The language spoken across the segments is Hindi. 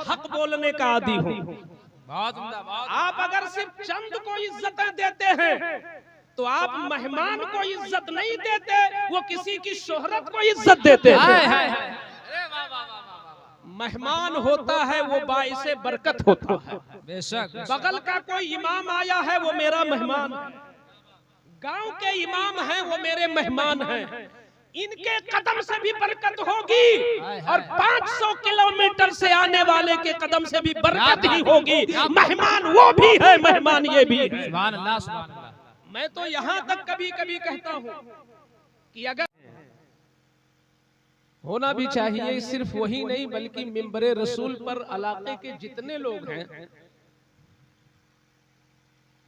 हक बोलने का आदी हूँ। आप अगर सिर्फ चंद को इज्जतें देते हैं तो आप मेहमान को इज्जत नहीं देते, वो किसी की शोहरत को इज्जत देते हैं। मेहमान होता है वो बाइसे बरकत होता है। बेशक बगल का कोई इमाम आया है वो मेरा मेहमान है, गांव के इमाम हैं वो मेरे मेहमान हैं, इनके कदम से भी बरकत होगी और 500 किलोमीटर से आने वाले के कदम से भी बरकत ही होगी। मेहमान वो भी है, मेहमान ये भी है। सुभान अल्लाह, सुभान अल्लाह। मैं तो यहाँ तक कभी कभी कहता हूँ कि अगर होना भी चाहिए, सिर्फ वही नहीं बल्कि मिंबरे रसूल पर इलाके के जितने लोग हैं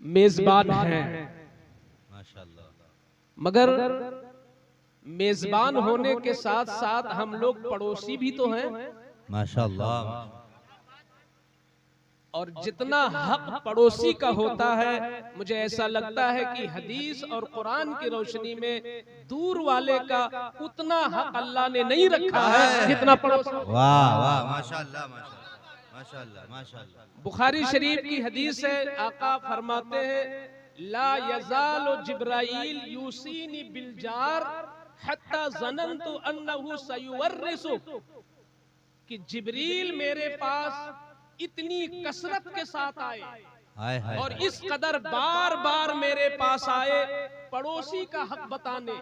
मेजबान हैं, माशाल्लाह। मगर मेजबान होने के साथ साथ हम लोग पड़ोसी भी तो हैं, माशाल्लाह। और जितना हक पड़ोसी का होता है मुझे ऐसा लगता है कि हदीस और कुरान की रोशनी में दूर वाले का उतना हक अल्लाह ने नहीं रखा है जितना पड़ोसी। वाह वाह, माशाल्लाह माशाल्लाह माशाल्लाह माशाल्लाह। बुखारी शरीफ की हदीस है, आका फरमाते हैं ला यज़ालु जिब्राइल यूसीनी बिल जार हत्ता ज़ननतु अन्नहु सयुवर्रिसु, कि जिब्रील मेरे पास इतनी कसरत के साथ आए और इस कदर बार बार मेरे पास आए पड़ोसी का हक बताने,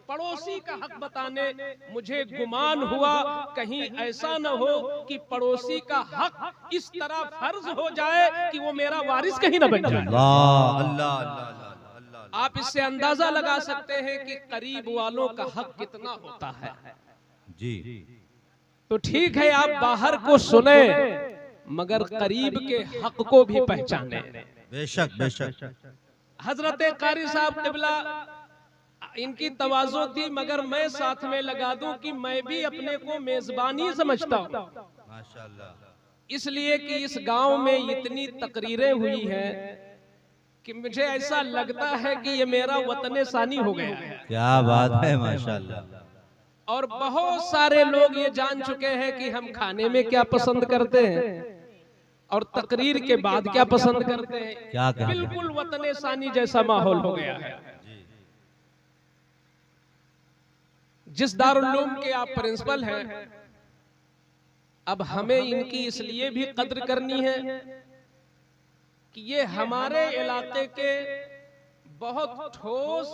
पड़ोसी का हक बताने, मुझे गुमान हुआ कहीं ऐसा न हो कि पड़ोसी का हक इस तरह फर्ज हो जाए कि वो मेरा वारिस कहीं न बन जाए। अल्लाह अल्लाह अल्लाह। आप इससे अंदाजा लगा सकते हैं कि करीब वालों का हक कितना होता है। जी तो ठीक है आप बाहर को सुने मगर करीब के हक को भी पहचाने। बेशक बेशक। हजरत कारी साहब क़िबला इनकी तवाज़ो थी, मगर मैं साथ में लगा दूं कि मैं भी अपने को मेजबानी समझता हूं, माशाल्लाह। इसलिए कि इस गांव में इतनी तकरीरें हुई हैं कि मुझे ऐसा लगता है कि ये मेरा वतन सानी हो गया है। क्या बात है, माशाल्लाह। और बहुत सारे लोग ये जान चुके हैं कि हम खाने में क्या पसंद करते हैं और तकरीर के बाद क्या पसंद करते हैं। क्या बिल्कुल वतन सानी जैसा माहौल हो गया है। जिस दारुल उलूम के आप प्रिंसिपल हैं, अब हमें इनकी इसलिए भी कद्र करनी है कि ये हमारे इलाके के बहुत ठोस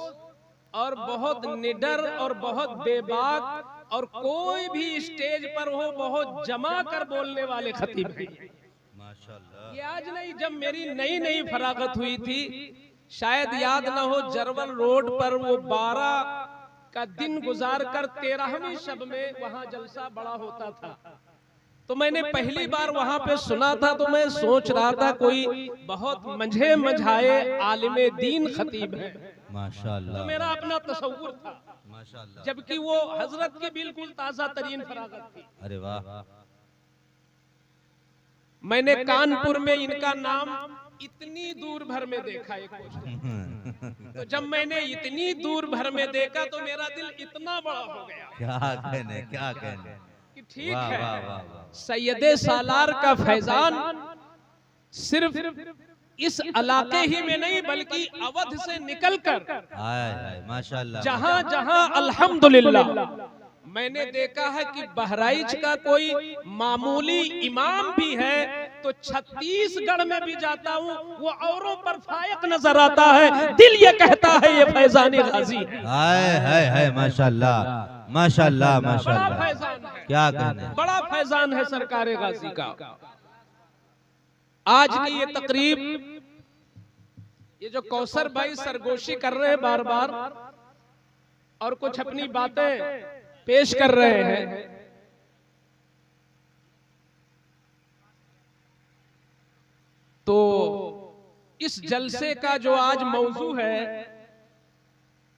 और बहुत निडर और बहुत बेबाक और कोई भी स्टेज पर हो बहुत जमा कर बोलने वाले खतीब हैं। माशाल्लाह। ये आज नहीं, जब मेरी नई नई फरागत हुई थी, शायद याद ना हो, जरवल रोड पर वो 12 का दिन गुजार कर 13वीं शब में वहां जलसा बड़ा होता था। तो मैंने पहली बार वहां पे सुना था तो मैं सोच रहा था कोई बहुत मंझे मझाए आलिमे दीन खतीब है, माशाल्लाह। तो मेरा अपना तसव्वुर था, माशाल्लाह। जबकि वो हजरत की बिल्कुल ताजा तरीन फरागत थी। अरे वाह। मैंने कानपुर में इनका नाम इतनी दूर भर में देखा एक पोस्टर, तो जब मैंने इतनी दूर भर में देखा तो मेरा दिल इतना बड़ा हो गया, क्या कहने क्या कहने कि ठीक वाह, है, वाह, वाह, वाह। सैयदे सालार का फैजान सिर्फ इस इलाके ही में नहीं बल्कि अवध से निकलकर हाय हाय, माशाल्लाह। जहां जहां अल्हम्दुलिल्लाह मैंने देखा है कि बहराइच का कोई मामूली इमाम भी है तो छत्तीसगढ़ में भी जाता हूँ वो औरों पर फायक नजर आता है, दिल ये कहता है ये फैजानी गाजी है। हाय हाय हाय, माशाल्लाह माशाल्लाह बड़ा माशाल्लाह। फैजान है, क्या कहने। बड़ा फैजान है सरकार गाजी का। आज की ये तकरीब, ये जो कौसर भाई सरगोशी कर रहे हैं बार बार और कुछ अपनी बातें पेश कर रहे हैं, तो इस जलसे का जो आज मौजू है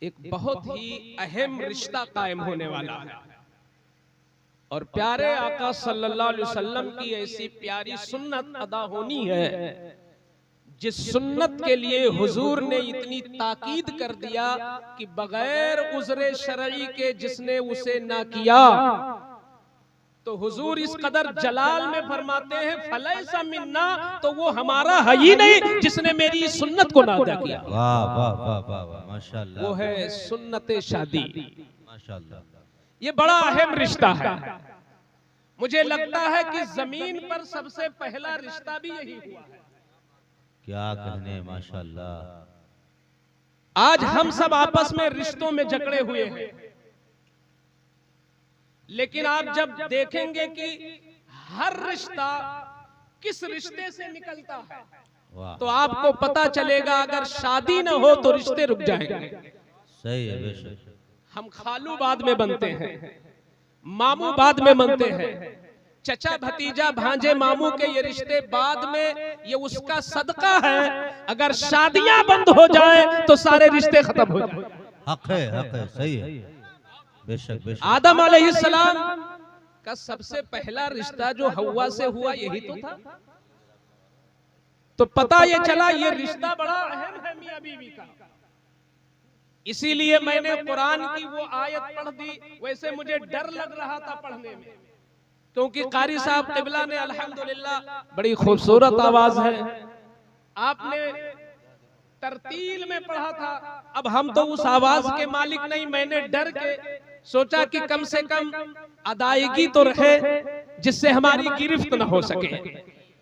एक बहुत ही अहम रिश्ता कायम होने वाला है और प्यारे आका सल्लल्लाहु अलैहि वसल्लम की ऐसी प्यारी सुन्नत अदा होनी है जिस सुन्नत के लिए हुजूर ने इतनी ताकीद कर दिया कि बगैर उज़्र शरई के जिसने उसे ना किया तो हुजूर इस कदर जलाल में फरमाते हैं फलैसा मिन्ना, तो वो हमारा है ही नहीं जिसने मेरी सुन्नत को ना अदा किया। वाह वाह वाह वाह वाह, माशाअल्लाह। वो है सुन्नत शादी। माशाअल्लाह। ये बड़ा अहम रिश्ता है। मुझे लगता है कि जमीन पर सबसे पहला रिश्ता भी यही हुआ है। क्या कहने, माशाअल्लाह। आज हम सब आपस में रिश्तों में जकड़े हुए हैं, लेकिन आप जब देखेंगे कि हर रिश्ता किस रिश्ते से निकलता है, तो आपको पता चलेगा अगर शादी न हो तो रिश्ते रुक जाएंगे। सही है, बेशक। हम खालू बाद में बनते हैं, मामू बाद में बनते हैं, चचा भतीजा भांजे मामू के ये रिश्ते बाद में, ये उसका सदका है। अगर शादियां बंद हो जाए तो सारे रिश्ते खत्म हो जाए। हक है, सही है, बेशक बेशक। आदम अलैहिस्सलाम का सबसे पहला रिश्ता जो हव्वा से हुआ यही तो था। तो पता ये चला ये रिश्ता बड़ा अहम है मियां बीवी का। इसीलिए मैंने कुरान की वो आयत पढ़ दी। वैसे मुझे डर लग रहा था पढ़ने में, क्योंकि कारी साहब क़िबला ने अल्हम्दुलिल्लाह बड़ी खूबसूरत आवाज है, आपने तरतील में पढ़ा था। अब हम तो उस आवाज के मालिक नहीं, मैंने डर के सोचा कि कम से कम अदायगी तो रहे जिससे हमारी गिरफ्त न हो सके।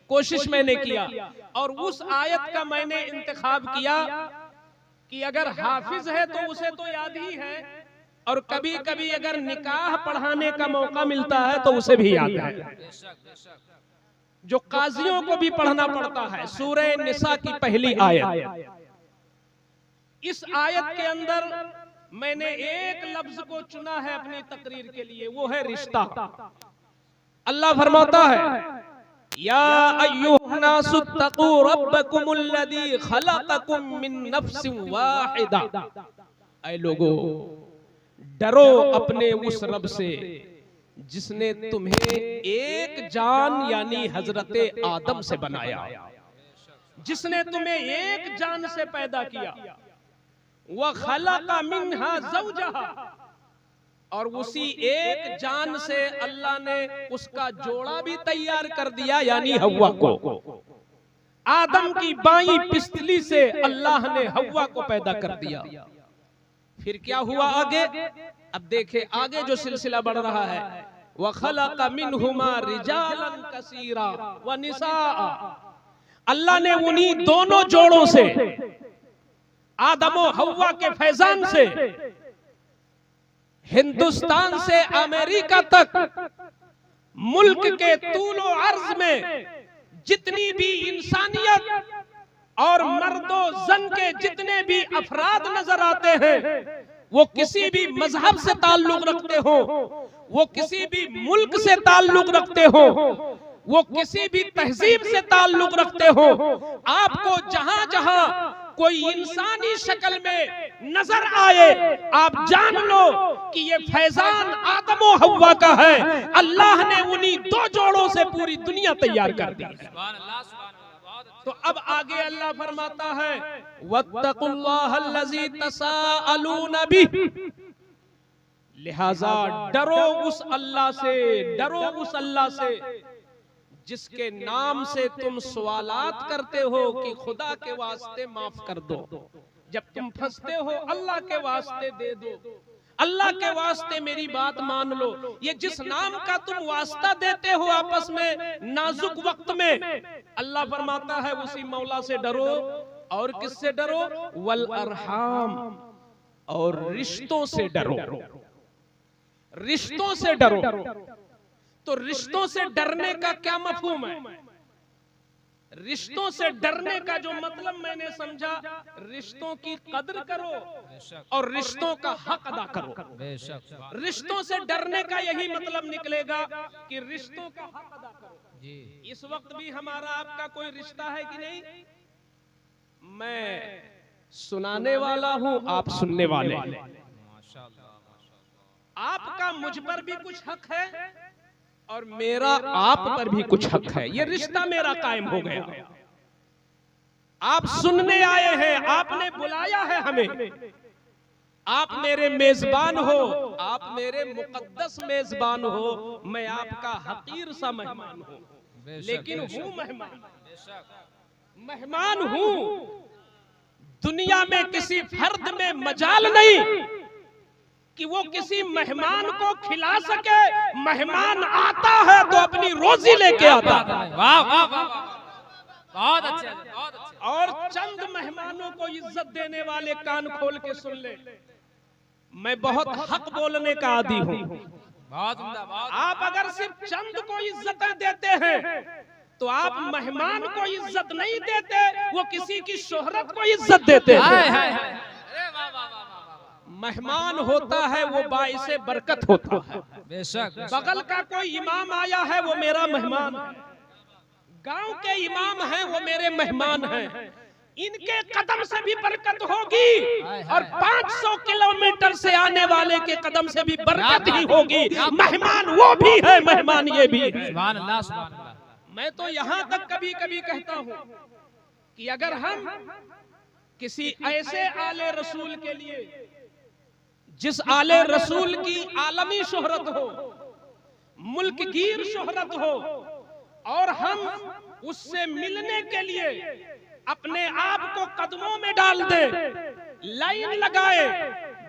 कोशिश मैंने किया और उस आयत का मैंने इंतखाब किया कि अगर हाफिज है तो उसे तो याद ही है, और कभी कभी अगर निकाह पढ़ाने का मौका मिलता है तो उसे भी याद है, जो काजियों को भी पढ़ना पड़ता है। सूरह निसा की पहली आयत। इस आयत के अंदर मैंने एक लफ्ज को चुना है अपनी तकरीर के लिए, वो है रिश्ता। अल्लाह फरमाता है या अय्युहन्नासुत्तकू रब्बकुमुल्लज़ी खलक़कुम मिन नफ्सिन वाहिदा। ऐ लोगो, डरो अपने उस रब से जिसने तुम्हें एक जान यानी हजरत आदम से बनाया, जिसने तुम्हें एक जान से पैदा किया। व खलक़ मिन्हा ज़ौजहा, और उसी एक जान से अल्लाह ने उसका जोड़ा भी तैयार कर दिया यानी हव्वा को। आदम की बाईं पिस्तली से अल्लाह ने हव्वा को पैदा कर दिया। फिर क्या हुआ आगे? अब देखे आगे जो सिलसिला बढ़ रहा है। व खलक़ मिनहुमा रिजालन कसीरा व निसाआ। अल्लाह ने उन्हीं दोनों जोड़ों से, आदम और हव्वा के फैजान से, हिंदुस्तान से अमेरिका तक मुल्क के तूलो अर्ज में जितनी भी इंसानियत और मर्दो जन के जितने भी अफराद नजर आते हैं, वो किसी भी मजहब से ताल्लुक रखते हो, वो किसी भी मुल्क से ताल्लुक रखते हो, वो किसी भी तहजीब से ताल्लुक रखते हो, आपको जहां जहां कोई इंसानी शक्ल में नजर आए, आप जान लो कि ये फैजान आदम और हव्वा का है। अल्लाह ने उन्हीं दो जोड़ों से पूरी दुनिया तैयार कर दी है। तो अब आगे अल्लाह फरमाता है वत्तकुल्लाहल्लज़ी तसाअलून बिही, लिहाजा डरो उस अल्लाह से, डरो उस अल्लाह से जिसके नाम से तुम सवालात करते हो कि खुदा के वास्ते माफ कर दो। जब तुम फंसते हो अल्लाह के वास्ते दे दो, अल्लाह के वास्ते मेरी बात मान लो। ये जिस नाम का तुम वास्ता देते हो आपस में नाजुक वक्त में, अल्लाह फरमाता है उसी मौला से डरो। और किससे डरो? वल अरहाम, और रिश्तों से डरो, रिश्तों से डरो। तो रिश्तों से डरने का क्या मफहूम है? रिश्तों से डरने का जो मतलब मैंने समझा, रिश्तों की कदर करो और रिश्तों का हक अदा करो। रिश्तों से डरने का यही मतलब निकलेगा कि रिश्तों का हक अदा करो। इस वक्त भी हमारा आपका कोई रिश्ता है कि नहीं? मैं सुनाने वाला हूं, आप सुनने वाले। आपका मुझ पर भी कुछ हक है और मेरा आप पर भी कुछ हक है। ये रिश्ता मेरा कायम हो गया। आप सुनने आए हैं, आपने बुलाया है हमें, आप मेरे मेजबान हो, आप मेरे मुकद्दस मेजबान हो, मैं आपका हकीर सा मेहमान हूँ, लेकिन हूँ मेहमान, मेहमान हूँ। दुनिया में किसी फर्द में मजाल नहीं कि वो किसी मेहमान को खिला सके। मेहमान आता है तो अपनी रोजी लेके आता है। वाह वाह वाह, बहुत अच्छे, बहुत अच्छे। और चंद मेहमानों को इज्जत देने वाले कान खोल के सुन ले, मैं बहुत हक बोलने का आदी हूँ। बहुत उम्दा, बहुत। आप अगर सिर्फ चंद को इज्जत देते हैं तो आप मेहमान को इज्जत नहीं देते, वो किसी की शोहरत को इज्जत देते हैं। हाय हाय हाय, अरे वाह वाह वाह वाह। मेहमान होता है वो बाइसे बरकत होता है। बेशक। बगल का कोई इमाम आया है वो मेरा मेहमान है, गांव के इमाम हैं वो मेरे मेहमान हैं, इनके कदम से भी बरकत होगी और 500 किलोमीटर से आने वाले के कदम से भी बरकत ही होगी। मेहमान वो भी है, मेहमान ये भी है। सुभान अल्लाह, सुभान अल्लाह। मैं तो यहाँ तक कभी कभी कहता हूँ कि अगर हम किसी ऐसे आले रसूल के लिए, जिस आले रसूल की आलमी शोहरत हो, मुल्क गिर शोहरत हो, और हम उससे मिलने के लिए अपने आप को कदमों में डाल दे, लाइन लगाए,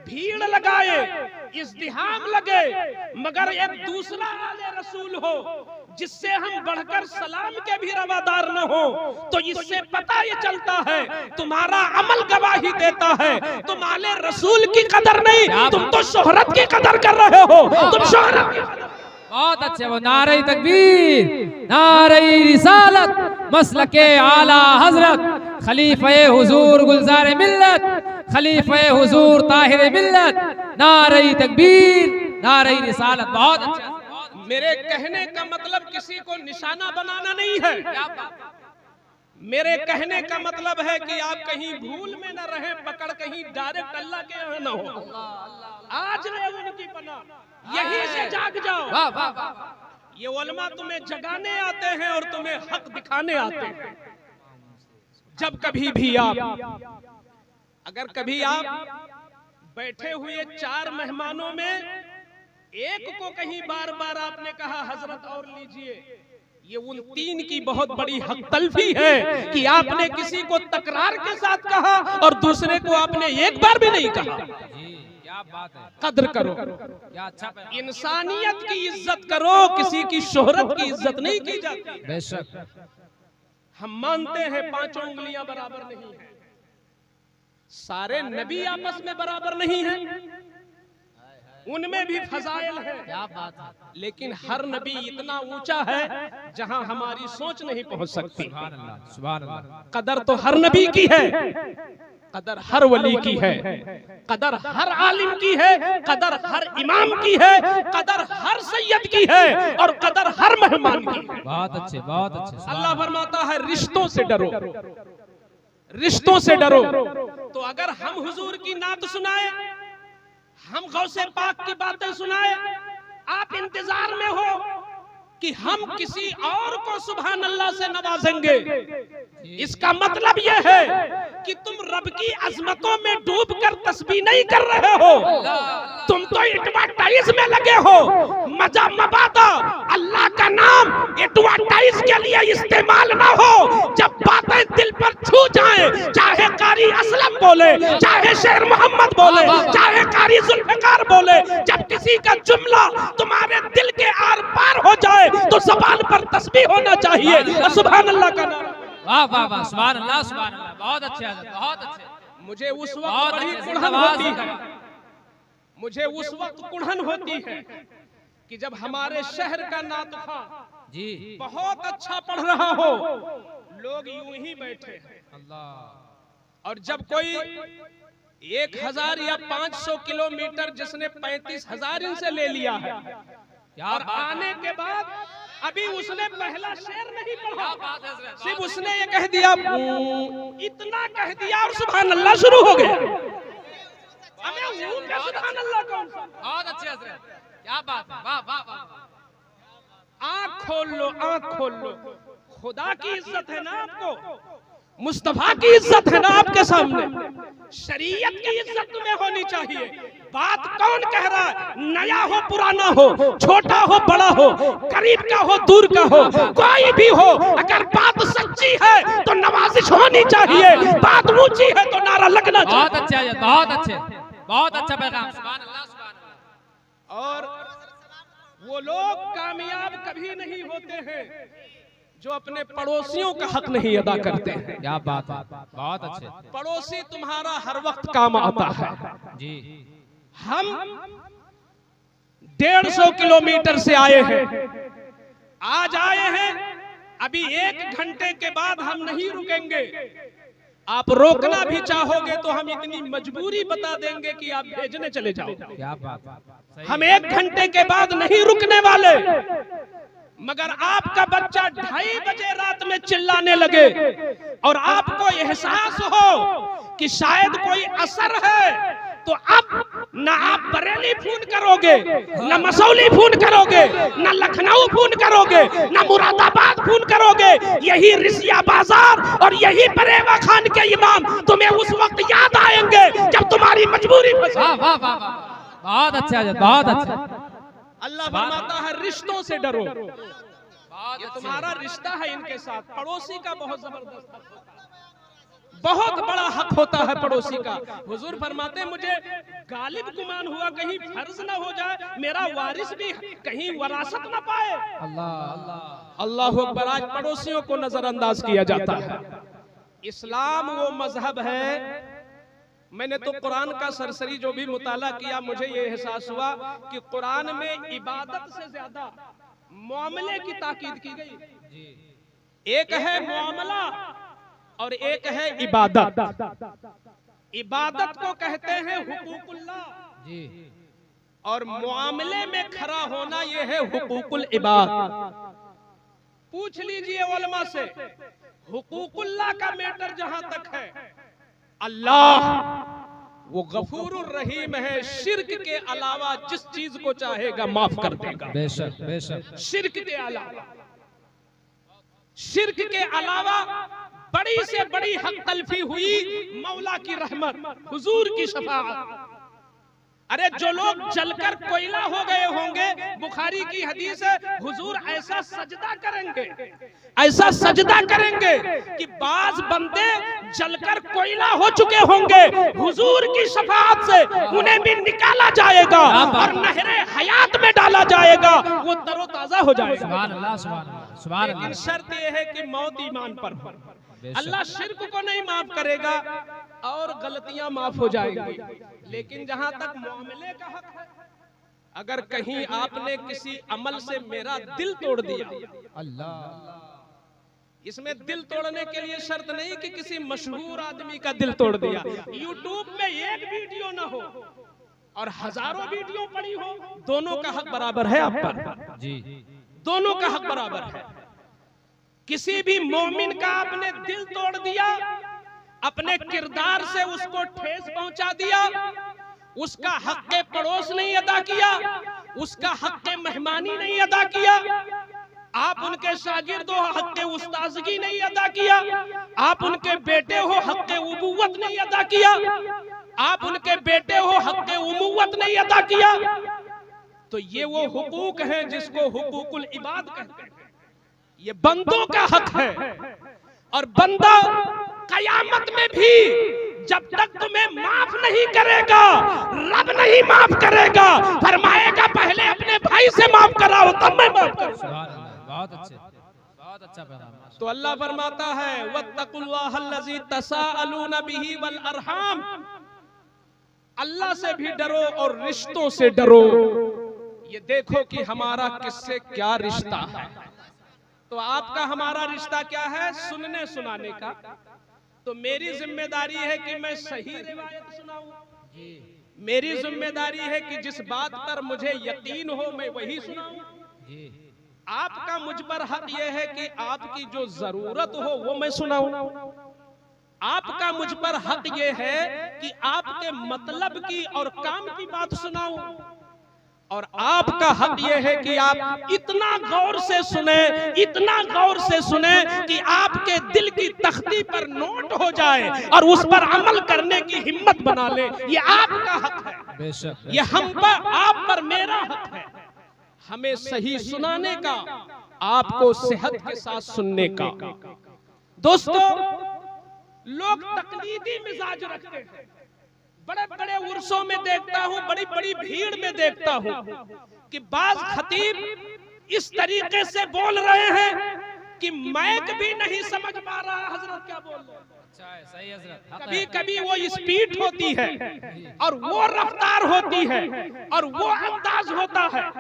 भीड़ लगाए, इज़्दिहाम लगे, मगर एक दूसरा आले रसूल हो जिससे हम बढ़कर सलाम के भी रवादार न हो, तो इससे पता ये चलता है तुम्हारा अमल गवाही देता है तुम आले रसूल की कदर नहीं, तुम तो शोहरत की कदर कर रहे हो। तुम शोहरत की कदर। बहुत अच्छे। वो नारे तकबीर, नारे रिसालत, मसलके आला हजरत, खलीफे हुजूर गुलजार मिल्लत, खलीफे हुजूर ताहिर मिल्लत, नारे तकबीर, नारे रिसालत। बहुत अच्छा। मेरे कहने का मतलब किसी को निशाना बनाना नहीं है, मेरे कहने का मतलब है कि आप कहीं भूल में न रहे, पकड़ कहीं डायरेक्ट अल्लाह के यहाँ न हो। आज रहे उनकी पनाह, यहीं से जाग जाओ। वाह वाह वाह। ये उलमा तुम्हें जगाने आते हैं और तुम्हें हक दिखाने आते हैं। जब कभी भी आप, अगर कभी आप बैठे हुए 4 मेहमानों में एक को कहीं बार बार आपने कहा हजरत और लीजिए, ये उन 3 की बहुत बड़ी हक तलफी है कि आपने किसी को तकरार के साथ कहा और दूसरे को आपने एक बार भी नहीं कहा। क्या बात है। कद्र करो, क्या अच्छा। इंसानियत की इज्जत करो, किसी की शोहरत की इज्जत नहीं की जाती। बेशक। हम मानते हैं 5 उंगलियां बराबर नहीं है, सारे नबी आपस में बराबर नहीं है, उनमें भी फजाइल है। क्या बात है। लेकिन हर नबी इतना ऊंचा है जहां हमारी सोच नहीं पहुंच सकती। सुभान अल्लाह, सुभान अल्लाह। कदर तो हर नबी की है, कदर हर वली की है, कदर हर आलिम की है, कदर हर इमाम की है, कदर हर सैयद की है और कदर हर मेहमान की है। बहुत अच्छे, बहुत अच्छे। अल्लाह फरमाता है रिश्तों से डरो, रिश्तों से डरो। तो अगर हम हुजूर की नात सुनाए, हम गौसे पाक की बातें सुनाए, आप इंतजार में हो कि हम किसी और को सुभान अल्लाह से नवाजेंगे, इसका मतलब यह है कि तुम रब की अजमतों में डूबकर तस्बीह नहीं कर रहे हो, तुम तो एडवर्टाइज में लगे हो। मजा मबादा अल्लाह का नाम एडवर्टाइज के लिए इस्तेमाल ना हो। जब बातें दिल पर छू जाए, चाहे कारी असलम बोले, चाहे शेर मोहम्मद बोले, चाहे कारी जुल्फिकार बोले, जब किसी का जुमला तुम्हारे दिल के आर पार हो जाए तो ज़बान पर तस्बीह होना चाहिए, सुभान अल्लाह का नाम। वाह वाह वाह, सुभान अल्लाह, सुभान अल्लाह। बहुत अच्छे, बहुत अच्छे। मुझे उस वक्त बड़ी कुढ़न होती है, मुझे उस वक्त कुढ़न होती है कि जब हमारे शहर का नातखा जी बहुत अच्छा पढ़ रहा हो, लोग यूं ही बैठे हैं, अल्लाह। और जब कोई 1000 या 500 किलोमीटर जिसने 35,000 इनसे ले लिया है, और आने के बाद अभी उसने पहला शेर नहीं पढ़ा, सिर्फ उसने ये कह दिया, इतना कह दिया और सुभान अल्लाह शुरू हो गया। सुभान अल्लाह कौन सा? बहुत अच्छे हजरत, क्या बात है। वाह वाह वाह। आँख खोल लो, आँख खोल लो, खुदा की इज्जत है ना आपको, मुस्तफा की इज्जत है ना आपके सामने, शरीयत की इज्जत में होनी चाहिए। बात कौन कह रहा है, नया हो पुराना हो, छोटा हो बड़ा हो, करीब का हो दूर का हो, कोई भी हो, अगर बात सच्ची है तो नवाजिश होनी चाहिए, बात ऊंची है तो नारा लगना चाहिए। बहुत अच्छे हजरत, बहुत अच्छे, बहुत अच्छा पैगाम। सुभान अल्लाह, सुभान अल्लाह। और वो लोग कामयाब कभी नहीं होते हैं जो अपने पड़ोसियों का हक नहीं अदा करते हैं। क्या बात है, बहुत अच्छे। पड़ोसी तुम्हारा हर वक्त काम आता है जी। हम 150 किलोमीटर से आए हैं, आज आए हैं, अभी 1 घंटे के बाद हम नहीं रुकेंगे। आप रोकना भी चाहोगे तो हम इतनी मजबूरी बता देंगे कि आप भेजने चले जाओ। क्या बात है, हम 1 घंटे के बाद नहीं रुकने वाले, मगर आपका बच्चा 2:30 बजे रात में चिल्लाने लगे और आपको एहसास हो कि शायद कोई असर है, तो अब ना आप बरेली फोन करोगे, ना मसौली फोन करोगे, ना लखनऊ फोन करोगे, ना मुरादाबाद फोन करोगे, यही रिसिया बाजार और यही बरेवा खान के इमाम तुम्हें उस वक्त याद आएंगे जब तुम्हारी मजबूरी फंसे। वाह वाह वाह वाह, बहुत अच्छा हजरत, बहुत अच्छा। अल्लाह फरमाता है रिश्तों से डरो। बहुत ये अच्छे। तुम्हारा रिश्ता है इनके साथ। पड़ोसी का बहुत जबरदस्त हक होता है, बहुत बड़ा हक होता है पड़ोसी का। हुजूर फरमाते मुझे गालिब गुमान हुआ कहीं फर्ज ना हो जाए, मेरा वारिस भी कहीं वरासत ना पाए। अल्लाह अल्लाह, अल्लाह अकबर। आज पड़ोसियों को नजरअंदाज किया जाता है। इस्लाम वो मजहब है, मैंने तो कुरान का सरसरी जो भी मुताला किया मुझे ये एहसास हुआ कि कुरान में इबादत से ज्यादा मामले की ताकीद की गई। एक है मामला और एक है इबादत। इबादत को कहते हैं हुकूकुल्लाह जी, और मामले में खड़ा होना ये है हुकूकुल इबाद। पूछ लीजिए उलमा से, हुकूकुल्लाह का मैटर जहां तक है, अल्लाह वो गफूरुर रहीम है, शिर्क के अलावा जिस चीज को चाहेगा माफ कर देगा। बेशक बेशक। शिर्क के अलावा, शिर्क के अलावा बड़ी से बड़ी हक तलफी हुई मौला की रहमत, हुजूर की शफाअत। अरे जो लोग जलकर कोयला हो गए होंगे, बुखारी की हदीस है, हुजूर ऐसा सजदा करेंगे, ऐसा सजदा करेंगे कि बाज बंदे जलकर कोयला हो चुके होंगे, हुजूर की शफाअत से उन्हें भी निकाला जाएगा और नहरे हयात में डाला जाएगा, वो तरोताजा हो जाएगा। सुभान अल्लाह, सुभान अल्लाह, सुभान लेकिन अल्लाह। शर्त यह है कि मौत ईमान पर हो। अल्लाह शिर्क को नहीं माफ करेगा और गलतियां माफ हो जाएंगी, लेकिन जहां तक मामले का हक है, अगर कहीं आपने किसी अमल से मेरा दिल तोड़ दिया, अल्लाह, इसमें दिल तोड़ने के लिए शर्त नहीं कि किसी मशहूर आदमी का दिल तोड़ दिया। यूट्यूब में एक वीडियो ना हो और हजारों वीडियो पड़ी हो, दोनों का हक बराबर है आप पर जी, दोनों का हक बराबर है। किसी भी मोमिन का आपने दिल तोड़ दिया, अपने किरदार से उसको ठेस पहुंचा दिया, उसका हक पड़ोस नहीं अदा किया, उसका हक मेहमानी नहीं अदा किया, आप उनके शागिर्द हो, हक उस्ताजगी नहीं अदा किया, आप उनके बेटे हो, हक उबुवत नहीं अदा किया, आप उनके बेटे हो, हक उमुवत नहीं अदा किया, तो ये वो हुकूक है जिसको हुकूकुल इबाद कहते हैं। ये बंदों का हक है और बंदा कयामत में भी जब तक तुम्हें माफ नहीं करेगा, रब नहीं माफ करेगा, फरमाएगा पहले अपने भाई से माफ कराओ तब मैं माफ करूंगा। सुभान अल्लाह, बहुत अच्छे, बहुत अच्छा पैगाम। तो अल्लाह फरमाता है वत्तकुल्लाहल्लज़ी तसाअलूना बिही वल अरहाम, अल्लाह से भी डरो और रिश्तों से डरो। ये देखो कि हमारा किससे क्या रिश्ता है। तो आपका हमारा रिश्ता क्या है? सुनने सुनाने का। तो मेरी जिम्मेदारी है कि मैं सही रिवायत सुनाऊं, मेरी जिम्मेदारी है कि जिस बात पर मुझे यकीन हो मैं वही सुनाऊं। आपका मुझ पर हक यह है कि आपकी जो जरूरत हो वो मैं सुनाऊं। आपका मुझ पर हक ये है कि आपके मतलब की और काम की बात सुनाऊं। और आपका हक यह है कि आप इतना गौर से सुने, इतना गौर से सुने कि आपके दिल की तख्ती पर नोट हो जाए और उस पर अमल करने की हिम्मत बना ले। ये आपका हक है, बेशक ये हम पर, आप पर मेरा हक है, हमें सही सुनाने का, आपको सेहत के साथ सुनने का। दोस्तों, लोग तकलीदी मिजाज रखते हैं। बड़े बड़े उर्सों में देखता हूं, बड़ी बड़ी भीड़ में देखता हूं कि बाज खतीब इस तरीके से बोल रहे हैं कि माइक भी नहीं समझ पा रहा हजरत क्या बोल रहे हैं। अच्छा है, सही हजरत। कभी कभी वो स्पीड होती है और वो रफ्तार होती है और वो अंदाज होता है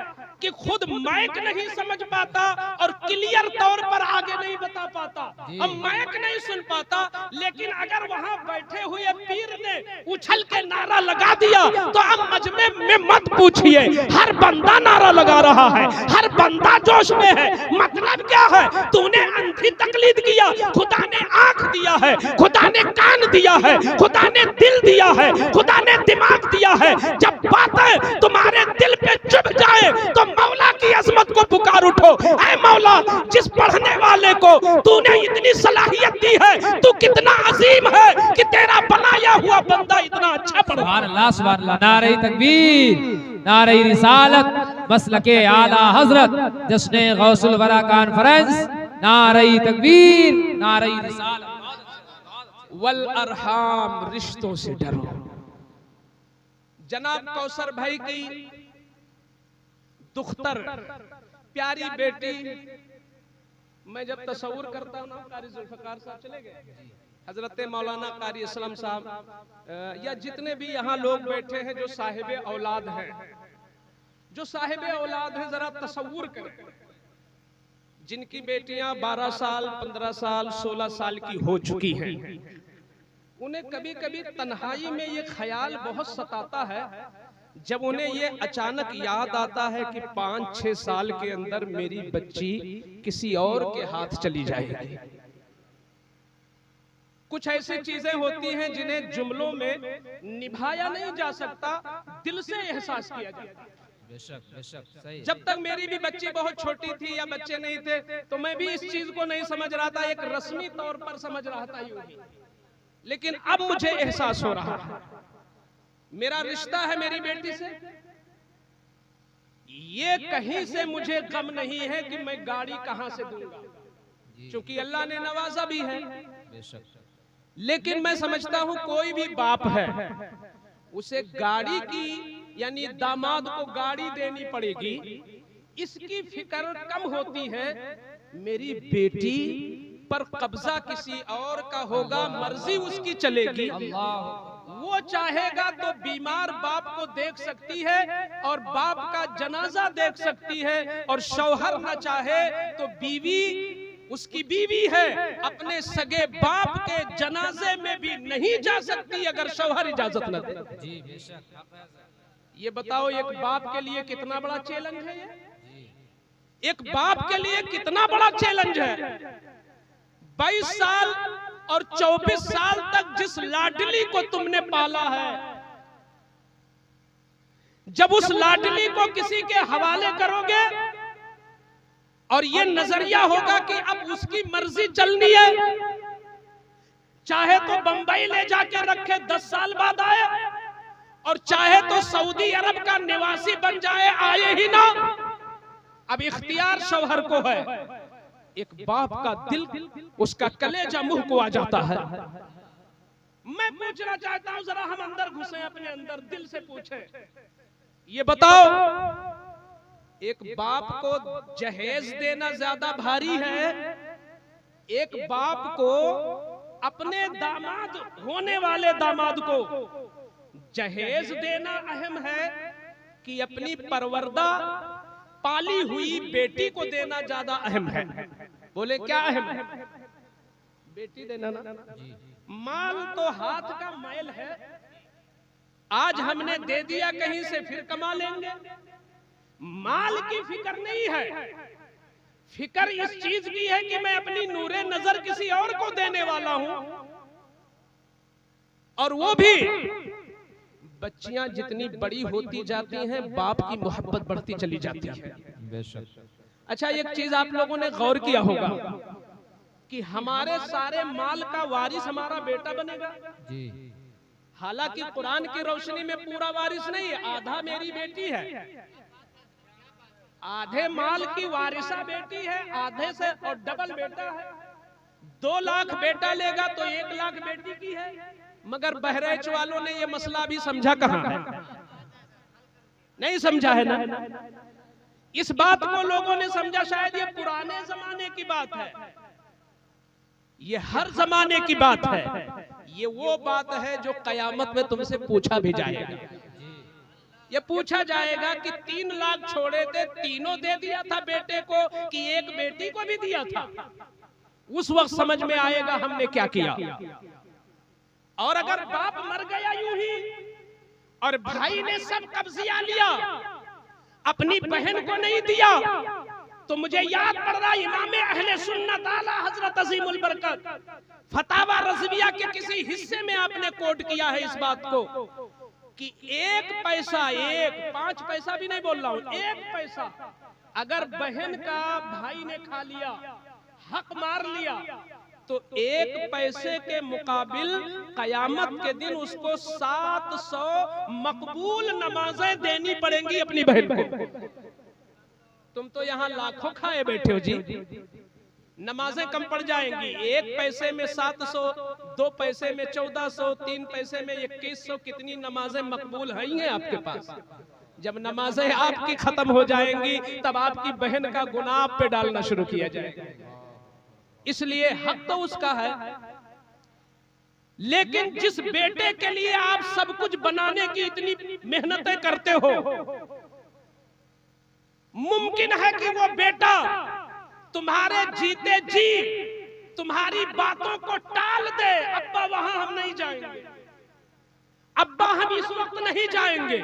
कि खुद माइक नहीं समझ पाता और क्लियर तौर पर आगे नहीं बता पाता, अब माइक नहीं सुन पाता। लेकिन अगर वहां बैठे हुए पीर ने उछल के नारा लगा दिया तो अब मजमे में मत पूछिए, हर बंदा नारा लगा रहा है, हर बंदा जोश में है। मतलब क्या है? तूने अंधी तकलीद किया, खुदा ने आंख दिया है, खुदा ने कान दिया है, खुदा ने दिल दिया है, खुदा ने दिमाग दिया है। जब बातें तुम्हारे दिल पे चुभ जाए तो मौला की अजमत को पुकार उठो, ऐ मौला, जिस पढ़ने वाले को तूने इतनी सलाहियत दी है, तू कितना अजीम है कि तेरा बनाया हुआ बंदा इतना अच्छा पढ़। सुभान अल्लाह, सुभान अल्लाह। नारे तकबीर, नारे रिसालत, मसलके आला हजरत, जश्न गौसुल वरा कॉन्फ्रेंस। नारे तकबीर, नारे रिसालत। वल अरहाम, रिश्तों से डरो। जनाब कौसर भाई की दुख्तर प्यारी बेटी, मैं जब तस्वुर करता हूं ना, कारी जुल्फकार साहब चले गए, हजरत मौलाना कारी असलम साहब या जितने भी यहाँ लोग बैठे हैं जो साहिब औलाद हैं, जो साहिब औलाद हैं, जरा तस्वुर करें, जिनकी बेटियां 12 साल, 15 साल, 16 साल की हो चुकी हैं, उन्हें कभी कभी तन्हाई में ये ख्याल बहुत सताता है, जब उन्हें ये अचानक याद आता है कि 5-6 साल के अंदर मेरी बच्ची किसी और के हाथ चली जाएगी। कुछ ऐसी चीजें होती हैं जिन्हें जुमलों में निभाया नहीं जा सकता, दिल से एहसास किया जाता है। बेशक, बेशक, सही। जब तक मेरी भी बच्ची बहुत छोटी थी या बच्चे नहीं थे तो मैं भी इस चीज को नहीं समझ रहा था, एक रस्मी तौर पर समझ रहा था यूं ही। लेकिन अब मुझे एहसास हो रहा है, मेरा रिश्ता है मेरी बेटी से, ये कहीं से मुझे गम नहीं है कि मैं गाड़ी कहां से दूंगा, क्योंकि अल्लाह ने नवाजा भी है। लेकिन मैं समझता हूं कोई भी बाप है, उसे गाड़ी की, यानी दामाद को गाड़ी देनी पड़ेगी, इसकी फिक्र कम होती है मेरी बेटी पर कब्जा किसी और का होगा, मर्जी उसकी चलेगी। वो चाहेगा तो बीमार बाप को देख सकती है और बाप का जनाजा देख सकती है, और शौहर न चाहे तो बीवी, उसकी बीवी है, अपने सगे बाप के जनाजे में भी नहीं जा सकती अगर शौहर इजाजत न दे। ये बताओ, एक बाप के लिए कितना बड़ा चैलेंज है ये? एक बाप के लिए कितना बड़ा चैलेंज है? 22 साल और 24 साल तक जिस लाडली को तुमने पाला है, जब उस लाडली को किसी के हवाले करोगे और ये नजरिया होगा कि अब उसकी मर्जी चलनी है, चाहे तो बंबई ले जाके रखे 10 साल बाद आए, और चाहे तो सऊदी अरब का निवासी बन जाए, आए ही ना, अब इख्तियार शौहर को है। एक बाप का दिल, उसका कलेजा मुंह को आ जाता है। मैं पूछना चाहता हूं, जरा हम अंदर घुसे, अपने अंदर दिल से पूछे, ये बताओ, एक बाप को जहेज देना ज्यादा भारी है, एक बाप को अपने दामाद, होने वाले दामाद को जहेज देना अहम है कि अपनी परवरदा पाली हुई बेटी को देना ज्यादा अहम है? बोले क्या अहम है? बेटी देना ना। माल तो हाथ का मैल है, आज हमने दे दिया, कहीं से फिर कमा लेंगे। माल की फिक्र नहीं है, फिक्र इस चीज की है कि मैं अपनी नूरे नजर किसी और को देने वाला हूं, और वो भी बच्चियां जितनी बड़ी होती जाती हैं बाप की मोहब्बत बढ़ती चली जाती है। बेशक। अच्छा, एक चीज आप लोगों ने गौर किया होगा कि हमारे सारे माल का वारिस हमारा बेटा बनेगा। जी। हालांकि कुरान की रोशनी में पूरा वारिस नहीं है, आधा मेरी बेटी है, आधे माल की वारिसा बेटी है, आधे से और डबल बेटा है। 2 लाख बेटा लेगा तो 1 लाख बेटी की है। मगर बहराइच वालों ने ये मसला भी समझा कहां है? नहीं समझा है ना। इस बात को लोगों ने समझा शायद ये पुराने जमाने की बात है, ये हर जमाने की बात है। ये वो बात है जो कयामत में तुमसे पूछा भी जाएगा। ये पूछा जाएगा कि 3 लाख छोड़े थे, तीनों दे दिया था बेटे को कि एक बेटी को भी दिया था? उस वक्त समझ में आएगा हमने क्या किया। और अगर बाप मर गया यूं ही और भाई ने सब कब्जिया लिया, अपनी बहन को नहीं दिया, तो मुझे याद पड़ रहा इमाम अहले सुन्नत आला हजरत अजीमुल बरकत फतावा रज़विया के किसी हिस्से में आपने कोट किया है इस बात को कि 1 पैसा, 5 पैसा भी नहीं बोल रहा हूं, 1 पैसा अगर बहन का भाई ने खा लिया, हक मार लिया, तो 1 पैसे के मुकाबिल कयामत के दिन उसको 700 मकबूल नमाजें देनी पड़ेंगी अपनी बहन को। तुम तो यहाँ लाखों खाए बैठे हो जी, नमाजें कम पड़ जाएंगी। 1 पैसे में 700, 2 पैसे में 1400, 3 पैसे में 2100, कितनी नमाजें मकबूल हैं आपके पास। जब नमाजें आपकी खत्म हो जाएंगी तब आपकी बहन का गुनाह आप पे डालना शुरू किया जाएगा। इसलिए हक तो उसका है, लेकिन जिस बेटे के लिए आप सब कुछ बनाने की इतनी मेहनतें करते हो, मुमकिन है कि वो बेटा तुम्हारे जीते जी तुम्हारी बातों को टाल दे। अब्बा वहां हम नहीं जाएंगे, अब्बा हम इस वक्त नहीं जाएंगे,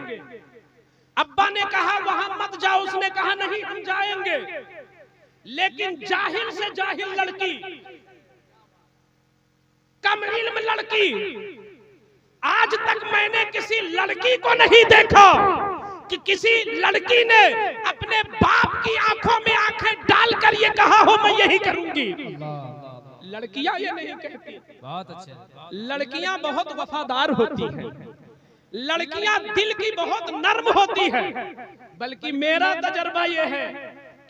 अब्बा ने कहा वहां मत जाओ, उसने कहा नहीं हम जाएंगे। लेकिन जाहिल से जाहिल लड़की, कम इल्म लड़की, आज तक मैंने किसी लड़की को नहीं देखा कि किसी लड़की ने अपने बाप की आंखों में आंखें डालकर ये कहा हो मैं यही करूंगी। लड़कियां ये नहीं कहती। बहुत अच्छे। लड़कियां बहुत वफादार होती हैं, लड़कियां दिल की बहुत नर्म होती हैं। बल्कि मेरा तजर्बा ये है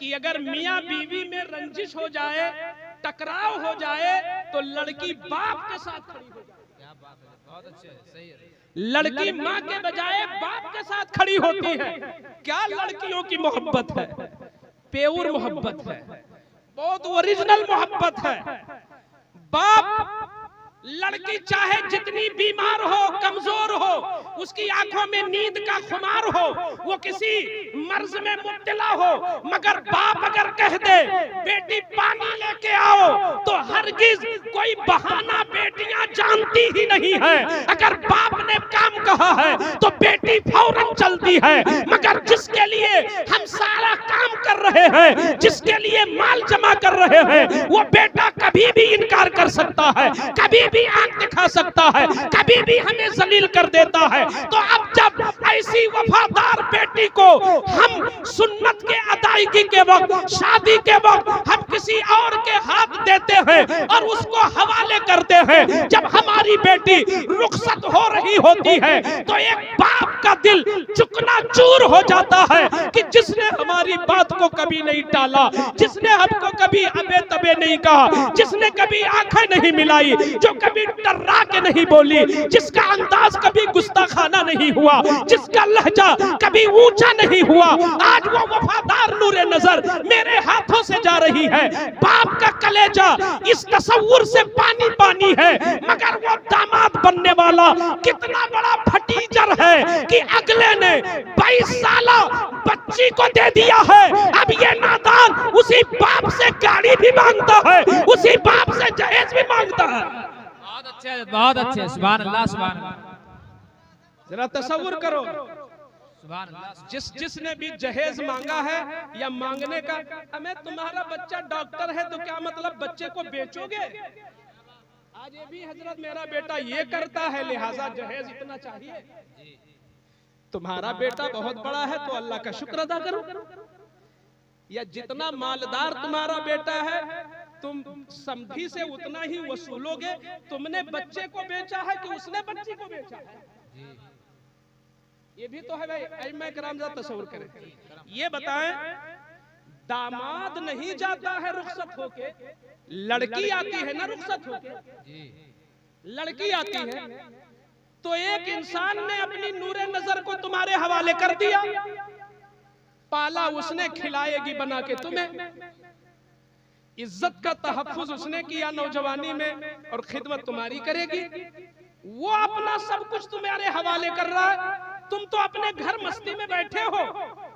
कि अगर मियां बीवी में रंजिश हो जाए, टकराव हो जाए, तो लड़की बाप के साथ खड़ी हो जाए। क्या बात है, बहुत अच्छे, सही है। लड़की माँ के बजाय बाप के साथ खड़ी होती है। क्या लड़कियों की मोहब्बत है, प्योर मोहब्बत है, बहुत ओरिजिनल मोहब्बत है। बाप लड़की चाहे जितनी बीमार हो, कमजोर हो, उसकी आंखों में नींद का खुमार हो, वो किसी मर्ज में मुब्तला हो, मगर बाप अगर कह दे बेटी पानी लेके आओ, तो हरगिज कोई बहाना बेटियां जानती ही नहीं है। अगर बाप ने काम कहा है तो बेटी फौरन चलती है। मगर जिसके लिए हम सारा काम कर रहे हैं, जिसके लिए माल जमा कर रहे हैं, वो बेटा कभी भी इनकार कर सकता है, कभी भी आंख दिखा सकता है, कभी भी हमें जलील कर देता है। तो अब जब ऐसी वफादार बेटी को हम सुन्नत के अदायगी के वक्त, शादी के वक्त हम किसी और के हाथ देते हैं और उसको हवाले करते हैं, जब हमारी बेटी रुखसत हो रही होती है तो एक बाप का दिल चुकना चूर हो जाता है कि जिसने हमारी बात को कभी नहीं टाला, जिसने हमको कभी अबे तबे नहीं कहा, जिसने कभी आंखें नहीं मिलाई, जो कभी डरा के नहीं बोली, जिसका अंदाज कभी गुस्ताखाना नहीं हुआ, जिसका लहजा कभी ऊंचा नहीं हुआ, आज वो वफादार नूरे नजर मेरे हाथों से जा रही है। बाप का कलेजा इस तसव्वुर से पानी पानी है, मगर वो दामाद बनने वाला कितना बड़ा फटीचर है कि अगले ने 22 साला बच्ची को दे दिया है। अब ये नादान उसी बाप से गाड़ी भी मांगता है, उसी बाप से जहेज भी मांगता है। बहुत अच्छे, बहुत अच्छे। सुभान अल्लाह, सुभान अल्लाह। जरा तसव्वुर करो, सुभान अल्लाह। जिसने भी जहेज मांगा है या मांगने का, हमें तुम्हारा बच्चा डॉक्टर है तो क्या मतलब बच्चे को बेचोगे? आज ये भी हजरत मेरा बेटा ये करता है लिहाजा जहेज इतना चाहिए। तुम्हारा बेटा बहुत बड़ा है तो अल्लाह का शुक्र अदा करो, या जितना मालदार तुम्हारा बेटा है तुम समधी से उतना ही वसूलोगे। तुमने बच्चे को बेचा है कि उसने बच्ची को बेचा है? ये भी तो है भाई। अइम्मा किराम जरा तसव्वुर करें, ये बताएं, दामाद नहीं जाता है रुखसत होके, लड़की आती है ना रुखसत होके, लड़की आती है। तो एक इंसान ने अपनी नूरे नजर को तुम्हारे हवाले कर दिया, पाला उसने, खिलाएगी बना के तुम्हें, इज्जत का तहफ्फुज उसने किया नौजवानी में और खिदमत तुम्हारी करेगी। वो अपना सब कुछ तुम्हारे हवाले कर रहा है, तुम तो अपने घर मस्ती में बैठे हो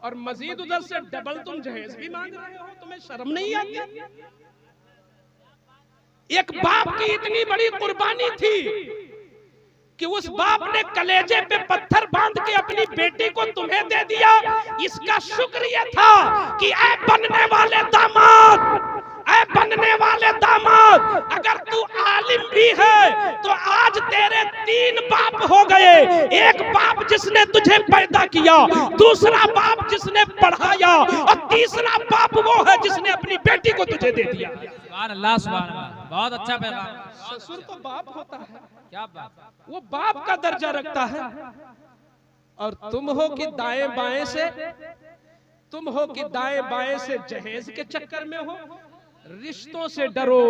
और मजीद उधर से डबल तुम जहेज भी मांग रहे हो। तुम्हें शर्म नहीं आती? एक बाप की इतनी बड़ी कुर्बानी थी कि उस बाप ने कलेजे पे पत्थर बांध के अपनी बेटी को तुम्हें दे दिया। इसका शुक्र ये था कि ऐ बनने वाले दामाद, ऐ बनने वाले दामाद, अगर तू आलिम भी है तो आज तेरे 3 बाप हो गए। एक बाप जिसने तुझे पैदा किया, दूसरा बाप जिसने पढ़ाया, और तीसरा बाप वो है जिसने अपनी बेटी को तुझे दे दिया। सुभान अल्लाह, सुभान अल्लाह, बहुत अच्छा पैगाम। ससुर तो बाप होता है, क्या बात, वो बाप का दर्जा रखता है। और तुम हो कि दाएं बाएं से, तुम हो कि दाएं बाएं से जहेज के चक्कर में हो। रिश्तों से डरो।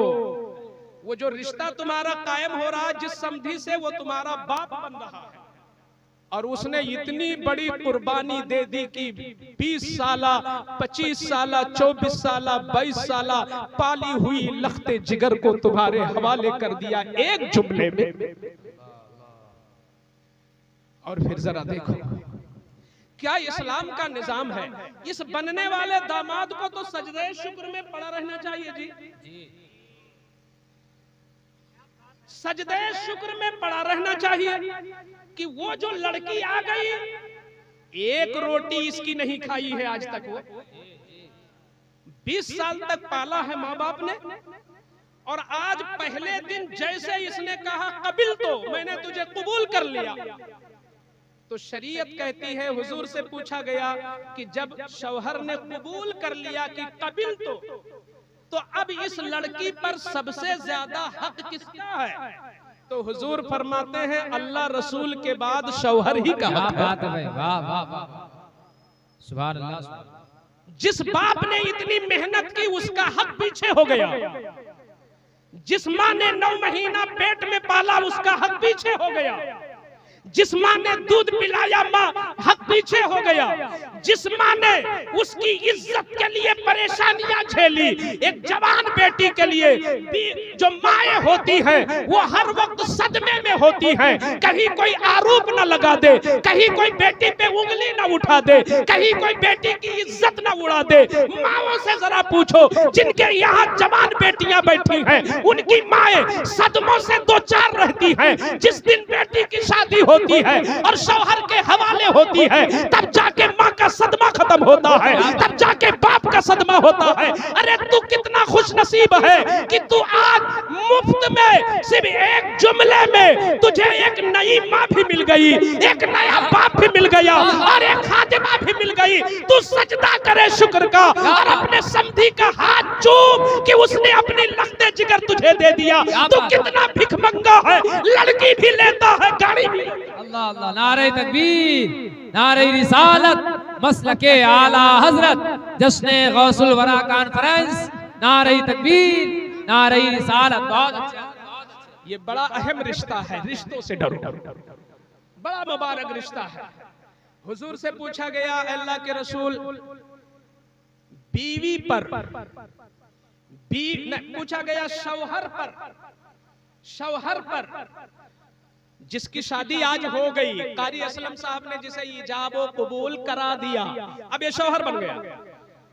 वो जो रिश्ता तुम्हारा कायम हो रहा है जिस समधी से, वो तुम्हारा बाप बन रहा है और उसने इतनी बड़ी कुर्बानी दे दी कि 20 साला, 25 साला, 24 साला, 22 साला पाली हुई लख्ते जिगर को तुम्हारे हवाले कर दिया एक जुमले में। और फिर जरा देखो क्या इस्लाम का निजाम है। इस बनने वाले दामाद को तो सजदे शुक्र में पड़ा रहना चाहिए जी, सजदे शुक्र में पड़ा रहना चाहिए कि वो जो लड़की आ गई, एक रोटी इसकी नहीं खाई है आज तक। वो 20 साल तक पाला है माँ बाप ने, और आज पहले दिन जैसे इसने कहा कबिल, तो मैंने तुझे कबूल कर लिया, तो शरीयत कहती है, हुजूर से पूछा गया कि जब शौहर ने कबूल कर लिया कि कबिल, तो अब इस लड़की पर सबसे ज्यादा हक किसका है? तो हुजूर फरमाते हैं अल्लाह रसूल के बाद शौहर ही का हक है। बात है भाई, वाह वाह वाह, सुभान अल्लाह। जिस बाप ने इतनी मेहनत की उसका हक पीछे हो गया, जिस माँ ने 9 महीना पेट में पाला उसका हक पीछे हो गया, जिस माँ ने दूध पिलाया माँ हक पीछे हो गया, जिस माँ ने उसकी इज्जत के लिए परेशानियां झेली। एक जवान बेटी के लिए जो माएँ होती हैं वो हर वक्त सदमे में होती हैं, कहीं कोई आरोप न लगा दे, कहीं कोई बेटी पे उंगली न उठा दे, कहीं कोई बेटी की इज्जत न उड़ा दे। माओं से जरा पूछो जिनके यहाँ जवान बेटियां बैठी हैं, उनकी माएँ सदमों से 2-4 रहती हैं। जिस दिन बेटी की शादी होती है और शौहर के हवाले होती है, तब जाके माँ का सदमा खत्म होता है, तब जाके बाप का सदमा होता है। अरे तू कितना खुश नसीब है कि तू आज मुफ्त में सिर्फ एक जुमले में तुझे एक नई माँ भी मिल गई, एक नया बाप भी मिल गया और एक खादिमा भी मिल गई। तू सजदा करे शुक्र का और अपने समधी का हाथ चूम कि उसने अपनी लख्ते जिगर तुझे दे दिया। तू कितना भिखमंगा है, लड़की भी लेता है, गाड़ी भी। अल्लाह अल्लाह, नारे तकबीर, नारे रिसालत, मसलके आला हजरत, जश्ने गौसुल वरा कॉन्फ्रेंस, नारे तकबीर, नारे रिसालत। बहुत अच्छा, ये बड़ा अहम रिश्ता है, रिश्तों से डरो, बड़ा मुबारक रिश्ता है। हुजूर से पूछा गया अल्लाह के रसूल, बीवी पर पूछा गया शौहर पर जिसकी शादी आज हो गई, कारी असलम साहब ने जिसे इजाब व कबूल करा दिया, अब ये शौहर बन गया।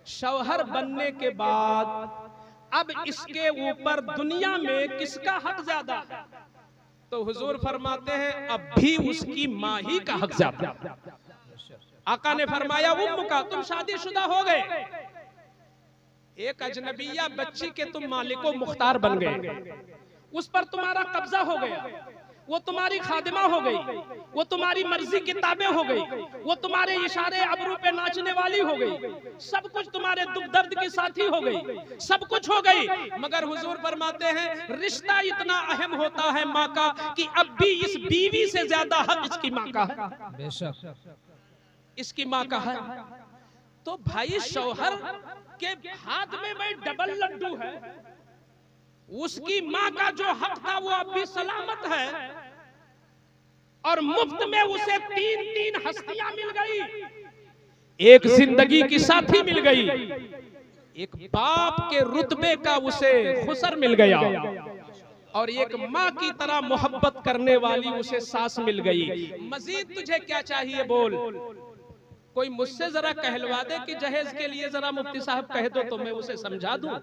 शौहर बनने के बाद अब इसके ऊपर दुनिया में किसका हक ज्यादा है? तो हुजूर फरमाते हैं अब भी उसकी माँ ही का हक ज्यादा। आका ने फरमाया उम्म का, तुम शादीशुदा हो गए, एक अजनबिया बच्ची के तुम मालिको मुख्तार बन गए, उस पर तुम्हारा कब्जा हो गया, वो तुम्हारी खादिमा हो गई, वो तुम्हारी मर्जी किताबें हो गई, वो तुम्हारे इशारे अबरू पे नाचने वाली हो गई, सब कुछ तुम्हारे दुख दर्द की साथी हो गई, सब कुछ हो गई। मगर हुजूर फरमाते हैं रिश्ता इतना अहम होता है माँ का कि अब भी इस बीवी से ज्यादा हक इसकी माँ का है, बेशक इसकी माँ का है। तो भाई शौहर के हाथ में भाई डबल लड्डू है, उसकी माँ का जो हक था वो अब भी सलामत है, और मुफ्त में उसे 3 हस्तियां मिल गई, एक जिंदगी की साथी मिल गई, एक बाप के रुतबे का उसे खुसर मिल गया, और एक माँ की तरह मोहब्बत करने वाली उसे सास मिल गई। मजीद तुझे क्या चाहिए बोल। कोई मुझसे जरा कहलवा दे कि जहेज के लिए जरा मुफ्ती साहब कह दो तो मैं उसे समझा दूं।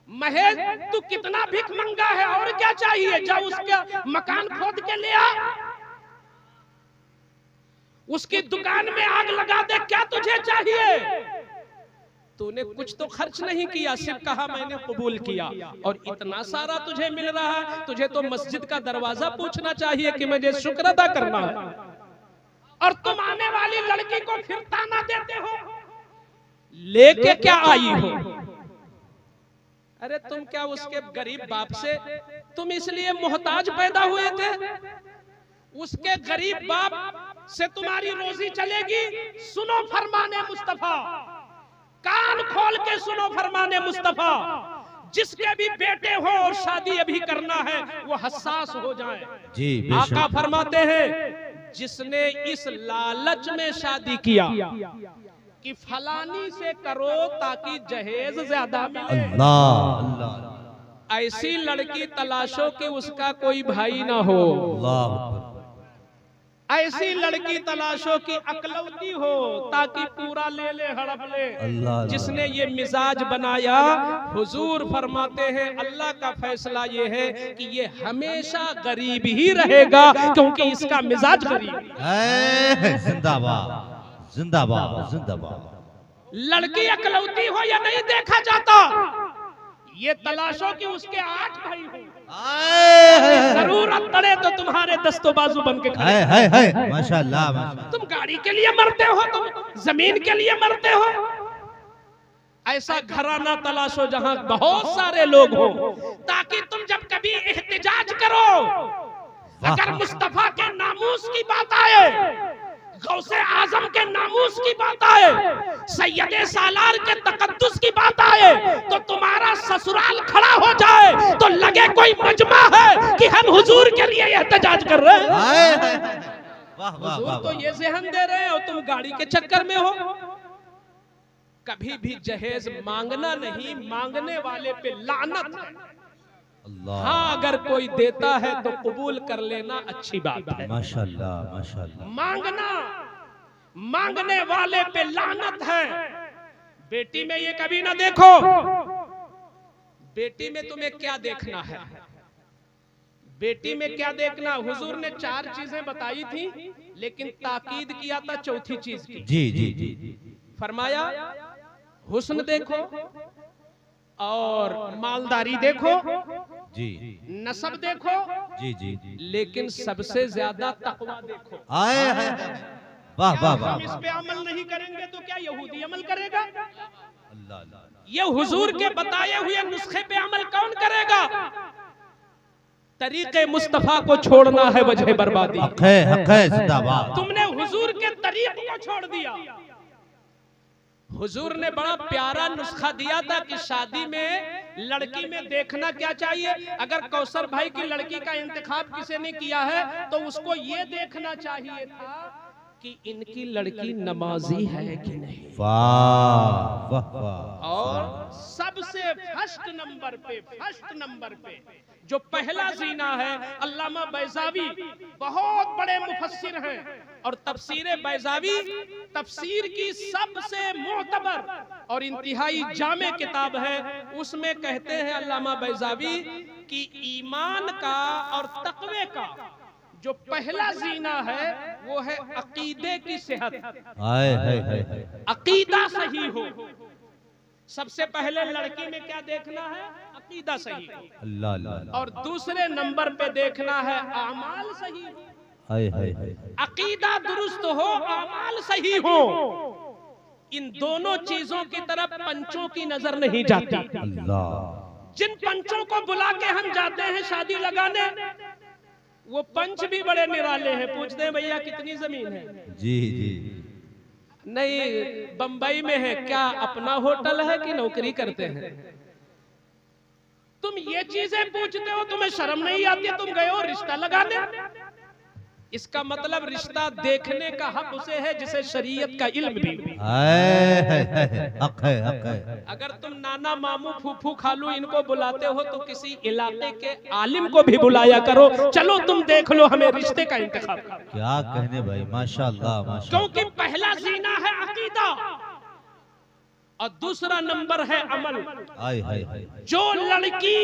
महेश तू कितना भीख मंगा है, और क्या चाहिए? जा उसका मकान खोद के ले आ, उसकी दुकान में आग लगा दे, क्या तुझे चाहिए? तूने कुछ तो खर्च नहीं किया, सिर्फ कहा मैंने कबूल किया, और इतना सारा तुझे मिल रहा है। तुझे तो मस्जिद का दरवाजा पूछना चाहिए कि मुझे शुक्र अदा करना है, और तुम आने वाली लड़की को फिर ताना देते हो, लेके क्या आई हो? अरे तुम क्या उसके गरीब बाप से तुम इसलिए मोहताज पैदा हुए थे? उसके गरीब बाप से तुम्हारी रोजी चलेगी? सुनो फरमाने मुस्तफा, कान खोल के सुनो फरमाने मुस्तफा। जिसके भी बेटे हो और शादी अभी करना है वो हसास हो जाए। जी आका फरमाते हैं जिसने इस लालच में शादी किया कि फलानी से करो ताकि जहेज ज्यादा मिले, अल्लाह अल्लाह, ऐसी लड़की तलाशो कि उसका कोई भाई ना हो, ऐसी लड़की तलाशो की अकलौती हो ताकि पूरा ले ले हड़प ले। अल्लाह, जिसने ये मिजाज बनाया, हुजूर फरमाते हैं अल्लाह का फैसला ये है कि ये हमेशा गरीब ही रहेगा, क्योंकि इसका मिजाज गरीब है। जिंदाबाद जिंदाबाद जिंदाबाद। लड़की अकलौती हो या नहीं देखा जाता, ये तलाशो कि उसके 8 भाई हो, जरूरत पड़े तो तुम्हारे दस्तो बाजू बन के खड़े। है माशाल्लाह माशाल्लाह। तुम गाड़ी के लिए मरते हो, तुम जमीन के लिए मरते हो। ऐसा घराना तलाशो जहां बहुत सारे लोग हो, ताकि तुम जब कभी एहतिजाज करो, अगर मुस्तफा के नामूस की बात आए, गौसे आजम के नामूस की बात आए, सैयदे सालार के तकद्दुस की बात आए, तो तुम्हारा ससुराल खड़ा हो जाए तो लगे कोई मजमा है कि हम हुजूर के लिए एहतजाज कर रहे हैं। हुजूर तो ये ज़हन दे रहे हैं और तुम गाड़ी के चक्कर में हो। कभी भी जहेज मांगना नहीं, मांगने वाले पे लानत है। हाँ, अगर कोई देता है तो कबूल कर लेना अच्छी बात है। माशाल्लाह माशाल्लाह। मांगना, मांगने वाले पे लानत है। बेटी में ये कभी ना देखो, बेटी में तुम्हें क्या देखना है, बेटी में क्या देखना। हुजूर ने 4 चीजें बताई थी, लेकिन ताकीद किया था चौथी चीज की। जी जी जी। फरमाया हुस्न देखो, और मालदारी देखो, जी, नसब देखो, जी जी, लेकिन सबसे ज्यादा तकवा देखो। आए हैं, वाह वाह वाह। हम इस पे अमल नहीं करेंगे तो क्या यहूदी अमल करेगा? अल्लाह अल्लाह। ये हुजूर के बताए हुए नुस्खे पे अमल कौन करेगा? तरीके मुस्तफा को छोड़ना है वजह बर्बादी। हक है जिंदाबाद। तुमने हुजूर के तरीके को छोड़ दिया। हुजूर ने बड़ा प्यारा नुस्खा दिया था कि शादी में लड़की में देखना क्या चाहिए। अगर कौसर भाई की लड़की का इंतखाब किसी ने किया है तो उसको ये देखना चाहिए था कि इनकी लड़की नमाजी है कि नहीं। वाह वाह वाह। और सबसे फर्स्ट नंबर पे जो पहला जीना है, अल्लामा बैज़ावी बहुत बड़े मुफस्सिर हैं, और तफसीर बैज़ावी तफसीर की सबसे मोतबर और इंतहाई जामे किताब है। उसमें कहते हैं अल्लामा बैज़ावी कि ईमान का और तक़वे का जो पहला जीना है वो है अकीदे की सेहत। अकीदा सही हो। सबसे पहले लड़की में क्या देखना है? अकीदा सही हो। अल्लाह अल्लाह। और दूसरे नंबर पे देखना है आमाल सही हो। हाय हाय हाय। अकीदा दुरुस्त हो, आमाल सही हो। इन दोनों चीजों की तरफ पंचों की नजर नहीं जाती। अल्लाह। जिन पंचों को बुला के हम जाते हैं शादी लगाने, वो पंच भी बड़े निराले हैं। पूछते हैं भैया कितनी जमीन है? जी जी। नहीं, बंबई में है। क्या अपना होटल है कि नौकरी करते हैं? तुम ये चीजें पूछते हो, तुम्हें शर्म नहीं आती? तुम गए हो रिश्ता लगाने। इसका मतलब रिश्ता देखने का हक उसे है जिसे शरीयत का इल्म भी। हक है, हक है। अगर तुम नाना मामू फूफू खालू इनको बुलाते हो तो किसी इलाके के आलिम को भी बुलाया करो। चलो तुम देख लो, हमें रिश्ते का इंतखाब। क्या कहने भाई, माशाअल्लाह माशाअल्लाह। क्योंकि पहला जीना है अकीदा और दूसरा नंबर है अमल। हाय हाय हाय। जो लड़की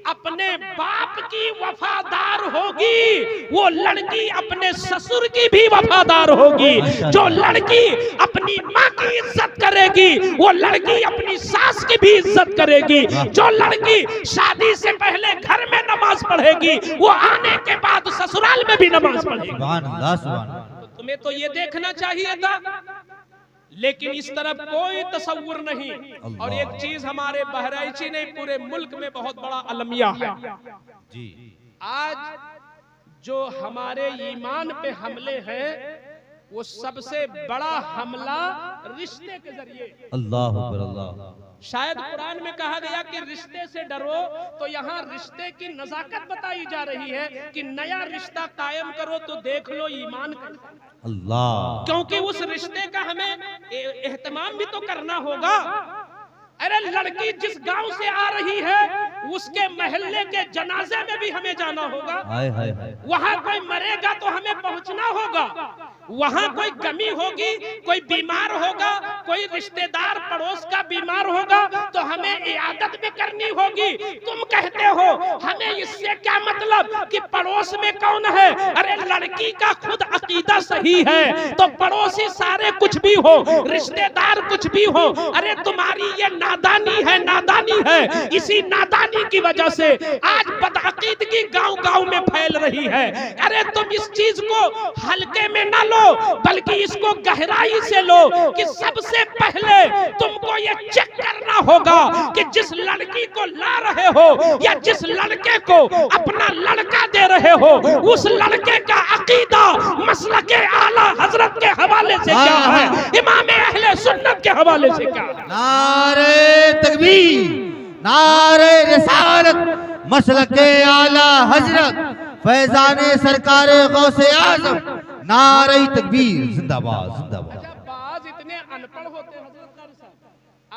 अपने बाप की वफादार होगी, वो लड़की अपने ससुर की भी वफादार होगी। जो लड़की अपनी माँ की इज्जत करेगी, वो लड़की अपनी सास की भी इज्जत करेगी। जो लड़की शादी से पहले घर में नमाज पढ़ेगी, वो आने के बाद ससुराल में भी नमाज पढ़ेगी। सुभान अल्लाह, सुभान अल्लाह। तो तुम्हें तो ये देखना चाहिए था, लेकिन इस तरफ कोई तसव्वुर नहीं। और एक चीज हमारे बहराइची नहीं, पूरे मुल्क में बहुत बड़ा अलमिया है जी। आज जो हमारे ईमान पे हमले हैं, वो सबसे बड़ा हमला रिश्ते के जरिए। अल्लाह अकबर, अल्लाह। शायद कुरान में कहा गया कि रिश्ते से डरो, तो यहाँ रिश्ते की नजाकत बताई जा रही है कि नया रिश्ता कायम करो तो देख लो ईमान का। अल्लाह। क्योंकि उस रिश्ते का हमें एहतमाम भी तो करना होगा। अरे लड़की जिस गांव से आ रही है, उसके महल्ले के जनाजे में भी हमें जाना होगा। हाय हाय हाय। वहाँ कोई मरेगा तो हमें पहुंचना होगा। वहाँ कोई कमी होगी, कोई बीमार होगा, कोई रिश्तेदार पड़ोस का बीमार होगा, तो हमें इयादत भी करनी होगी। तुम कहते हो हमें इससे क्या मतलब कि पड़ोस में कौन है? अरे लड़की का खुद अकीदा सही है तो पड़ोसी सारे कुछ भी हो, रिश्तेदार कुछ भी हो, अरे तुम्हारी ये नादानी है, नादानी है। इसी नादानी की वजह से आज बदअकीदगी गांव-गांव में फैल रही है। अरे तुम इस चीज को हल्के में ना लो, बल्कि इसको गहराई से लो कि सबसे पहले तुमको ये चेक करना होगा कि जिस लड़की को ला रहे हो या जिस लड़के को अपना लड़का दे रहे हो, उस लड़के का अकीदा मसलके आला हजरत के हवाले से क्या है, इमाम अहले सुन्नत के हवाले से क्या है। नारे तकबीर, नारे रिसालत, मसलके आला हजरत फैजाने सरकार गौसे आजम, नारे तकबीर, जिंदाबाद जिंदाबाद। बाज इतने अनपढ़ होते हैं हजरत कारी साहब।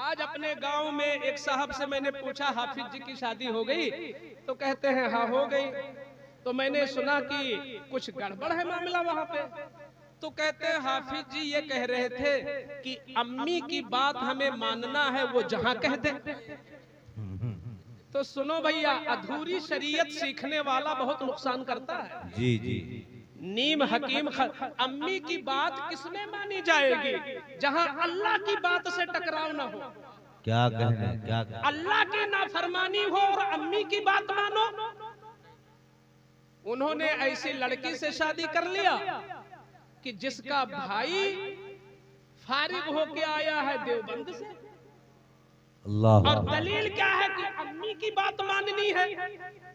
आज अपने गांव में एक साहब से मैंने पूछा हाफिज जी की शादी हो गई? तो कहते हैं हाँ हो गई। तो मैंने सुना कि कुछ गड़बड़ है मामला वहां पे। तो कहते हैं हाफिज जी ये कह रहे थे कि अम्मी की बात हमें मानना है, वो जहां कह दे। तो सुनो भैया, अधूरी शरीयत सीखने वाला बहुत नुकसान करता है। जी जी। नीम हकीम अम्मी की बात किसमें मानी जाएगी जहां अल्लाह की बात से टकराव ना हो। क्या कहने, क्या कहने? अल्लाह की नाफरमानी हो और अम्मी की बात मानो। उन्होंने ऐसी लड़की से शादी कर लिया कि जिसका भाई फारिग होके आया है देवबंद से। अल्लाह। और दलील क्या है कि अम्मी की बात माननी है।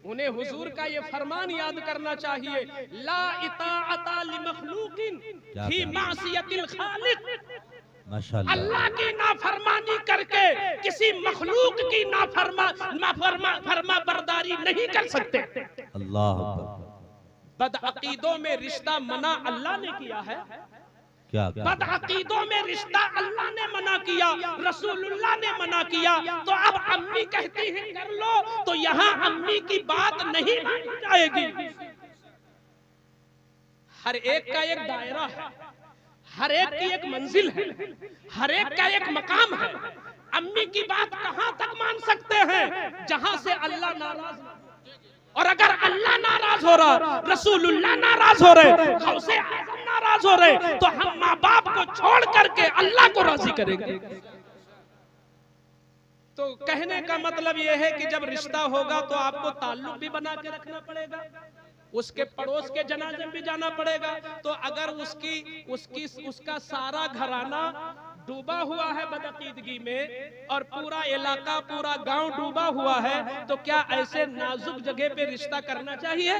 उन्हें हुजूर का ये फरमान याद करना चाहिए, ला इताअता लिमखलूकिन फी मासियतिल खालिक। माशाअल्लाह। अल्लाह की नाफरमानी करके किसी मखलूक की फरमा बरदारी नहीं कर सकते। अल्लाह। बदअकीदों में रिश्ता मना अल्लाह ने किया है। क्या बदअकीदों में रिश्ता अल्लाह ने मना किया, रसूलुल्लाह ने मना किया। तो अब अम्मी कहती है कर लो, तो यहाँ अम्मी की बात नहीं मानी जाएगी। हर एक का एक दायरा है, हर एक की एक मंजिल है, हर एक का एक मकाम है। अम्मी की बात कहाँ तक मान सकते हैं जहां से अल्लाह नाराज हो। और अगर अल्लाह नाराज हो रहा, रसूलुल्लाह नाराज हो रहे, गौसे आज़म नाराज हो रहे, तो हम माँ बाप को छोड़ करके अल्लाह को राजी करेंगे। तो कहने का मतलब यह है कि जब रिश्ता होगा तो आपको ताल्लुक भी बना के रखना पड़ेगा, उसके पड़ोस के जनाजे में भी जाना पड़ेगा। तो अगर उसका सारा घराना डूबा हुआ है बदअकीदगी में और पूरा इलाका पूरा गांव डूबा हुआ है, तो क्या ऐसे नाजुक जगह पे रिश्ता करना चाहिए?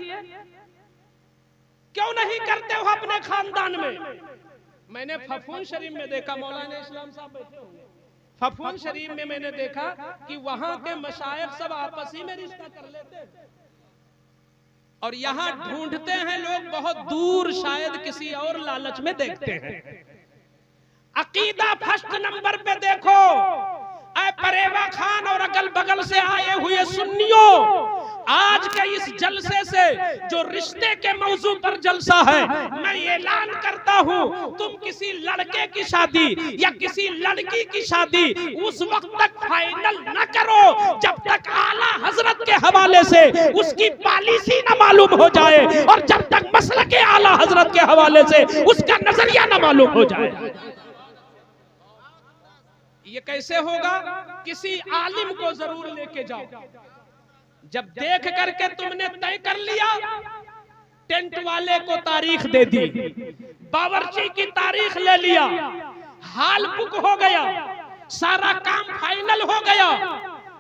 क्यों नहीं करते हो अपने खानदान में? मैंने फफून शरीफ में देखा, मौलाना इस्लाम साहब बैठे होंगे, फफून शरीफ में मैंने देखा कि वहां के मशाइख सब आपस ही में रिश्ता कर लेते हैं और यहाँ ढूंढते हैं लोग बहुत दूर, शायद किसी और लालच में देखते हैं। अकीदा फर्स्ट नंबर पे देखो, ऐ परेवा खान और अगल बगल से आए हुए सुन्नियों, आज के इस जलसे से जो रिश्ते के मौजू पर जलसा है, मैं ऐलान करता हूँ, तुम किसी लड़के की शादी या किसी लड़की की शादी उस वक्त तक फाइनल न करो जब तक आला हजरत के हवाले से उसकी पॉलिसी न मालूम हो जाए और जब तक मसलक के आला हजरत के हवाले से उसका नजरिया न मालूम हो जाए। ये कैसे होगा? किसी आलिम को जरूर लेके जाओ। जब देख करके तुमने तय कर लिया, टेंट वाले को तारीख दे दी, बावर्ची की तारीख ले लिया, हाल बुक हो गया, सारा काम फाइनल हो गया।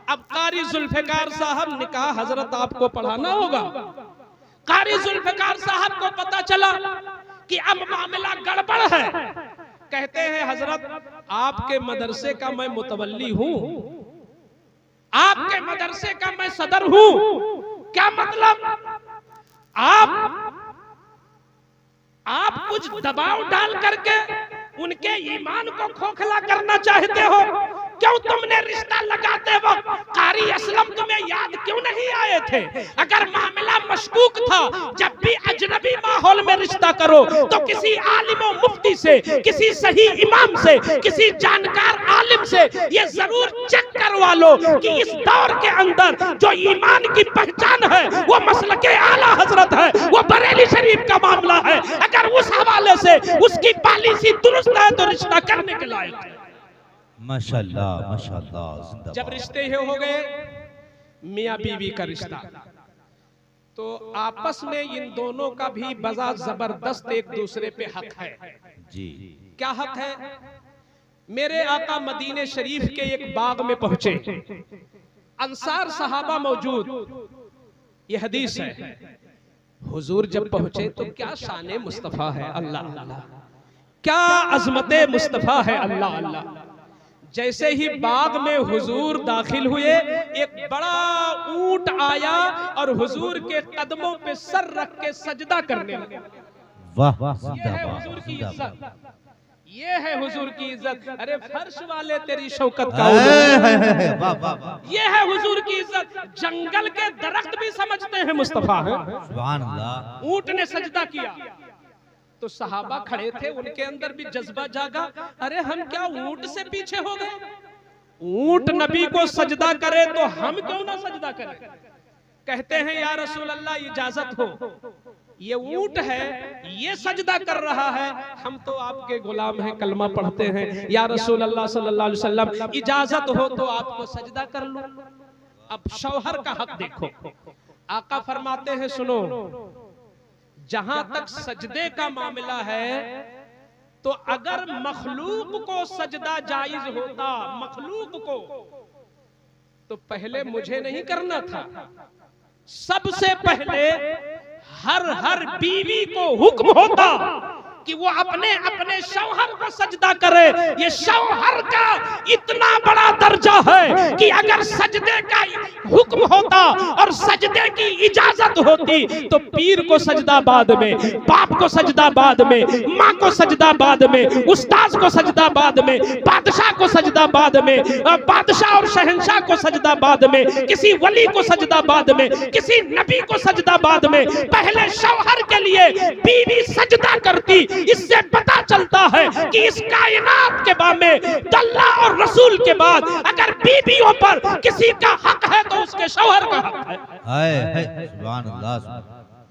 अब कारी जुल्फिकार साहब निकाह हजरत आपको पढ़ाना होगा। कारी जुल्फिकार साहब को पता चला कि अब मामला गड़बड़ है। कहते हैं हजरत आपके मदरसे का मैं मुतवल्ली हूं, आपके मदरसे का मैं सदर हूं। क्या मतलब? आप कुछ दबाव डाल करके उनके ईमान को खोखला करना चाहते हो? क्यों तुमने रिश्ता लगाते वक्त कारी असलम तुम्हें याद क्यों नहीं आए थे? अगर मामला मशकूक था, जब भी अजनबी माहौल में रिश्ता करो तो किसी आलिम व मुफ्ती से, किसी सही इमाम से, किसी जानकार आलिम से ये जरूर चेक करवा लो कि इस दौर के अंदर जो ईमान की पहचान है वो मसलके आला हजरत है, वो बरेली शरीफ का मामला है। अगर उस हवाले से उसकी पॉलिसी दुरुस्त है तो रिश्ता करने के लायक है। माशाल्लाह माशाल्लाह। जब रिश्ते हो गए मियाँ बीवी का रिश्ता, तो आपस में इन दोनों का भी बजा जबरदस्त एक दूसरे पे हक है जी। क्या हक है? मेरे आका मदीने शरीफ के एक बाग में पहुंचे, अंसार सहाबा मौजूद, ये हदीस है। हुजूर जब पहुंचे तो क्या शान मुस्तफा है, अल्लाह अल्लाह, क्या अजमत मुस्तफा है, अल्लाह अल्लाह। जैसे ही बाग में हुजूर दाखिल हुए, एक बड़ा ऊंट आया और हुजूर के कदमों पे सर रख के सजदा करने लगा। वाह वाह, ये है हुजूर की इज्जत, ये है हुजूर की इज्जत। अरे फर्श वाले तेरी शौकत का वाह वाह, ये है हुजूर की इज्जत। जंगल के दरख्त भी समझते हैं मुस्तफा है। सुभान अल्लाह। ऊंट ने सजदा किया तो सहाबा खड़े थे, उनके अंदर भी जज्बा जागा, अरे हम क्या ऊंट से पीछे हो गए? ऊंट नबी को सजदा करे तो हम क्यों ना सजदा करें? कहते हैं या रसूल अल्लाह इजाजत हो, ये ऊंट है, ये सजदा कर रहा है, हम तो आपके गुलाम हैं, कलमा पढ़ते हैं, या रसूल अल्लाह सल्लल्लाहु अलैहि वसल्लम इजाजत हो तो आपको सजदा कर लो। अब शौहर का हक देखो, आका फरमाते हैं सुनो, जहां तक सजदे का मामला है तो अगर मखलूक को सजदा जायज होता, मखलूक को, तो पहले मुझे नहीं करना था। सबसे पहले हर बीवी को हुक्म होता कि वो अपने अपने शौहर को सजदा करे। ये शौहर का इतना बड़ा दर्जा है कि अगर सजदे का हुक्म होता और सजदे की इजाजत होती तो पीर को सजदा बाद में, बाप को सजदा बाद में, माँ को सजदा बाद में, उस्ताद को सजदा बाद में, बादशाह को सजदा बाद में, बादशाह और शहंशाह को सजदा बाद में, किसी वली को सजदा बाद में, किसी नबी को सजदा बाद में। पहले शौहर के लिए बीवी सजदा करती। इससे पता चलता है कि इस कायनात के बाद में अल्लाह और रसूल के बाद अगर बीवियों पर किसी का हक है तो उसके शौहर का हक है। सुभान अल्लाह।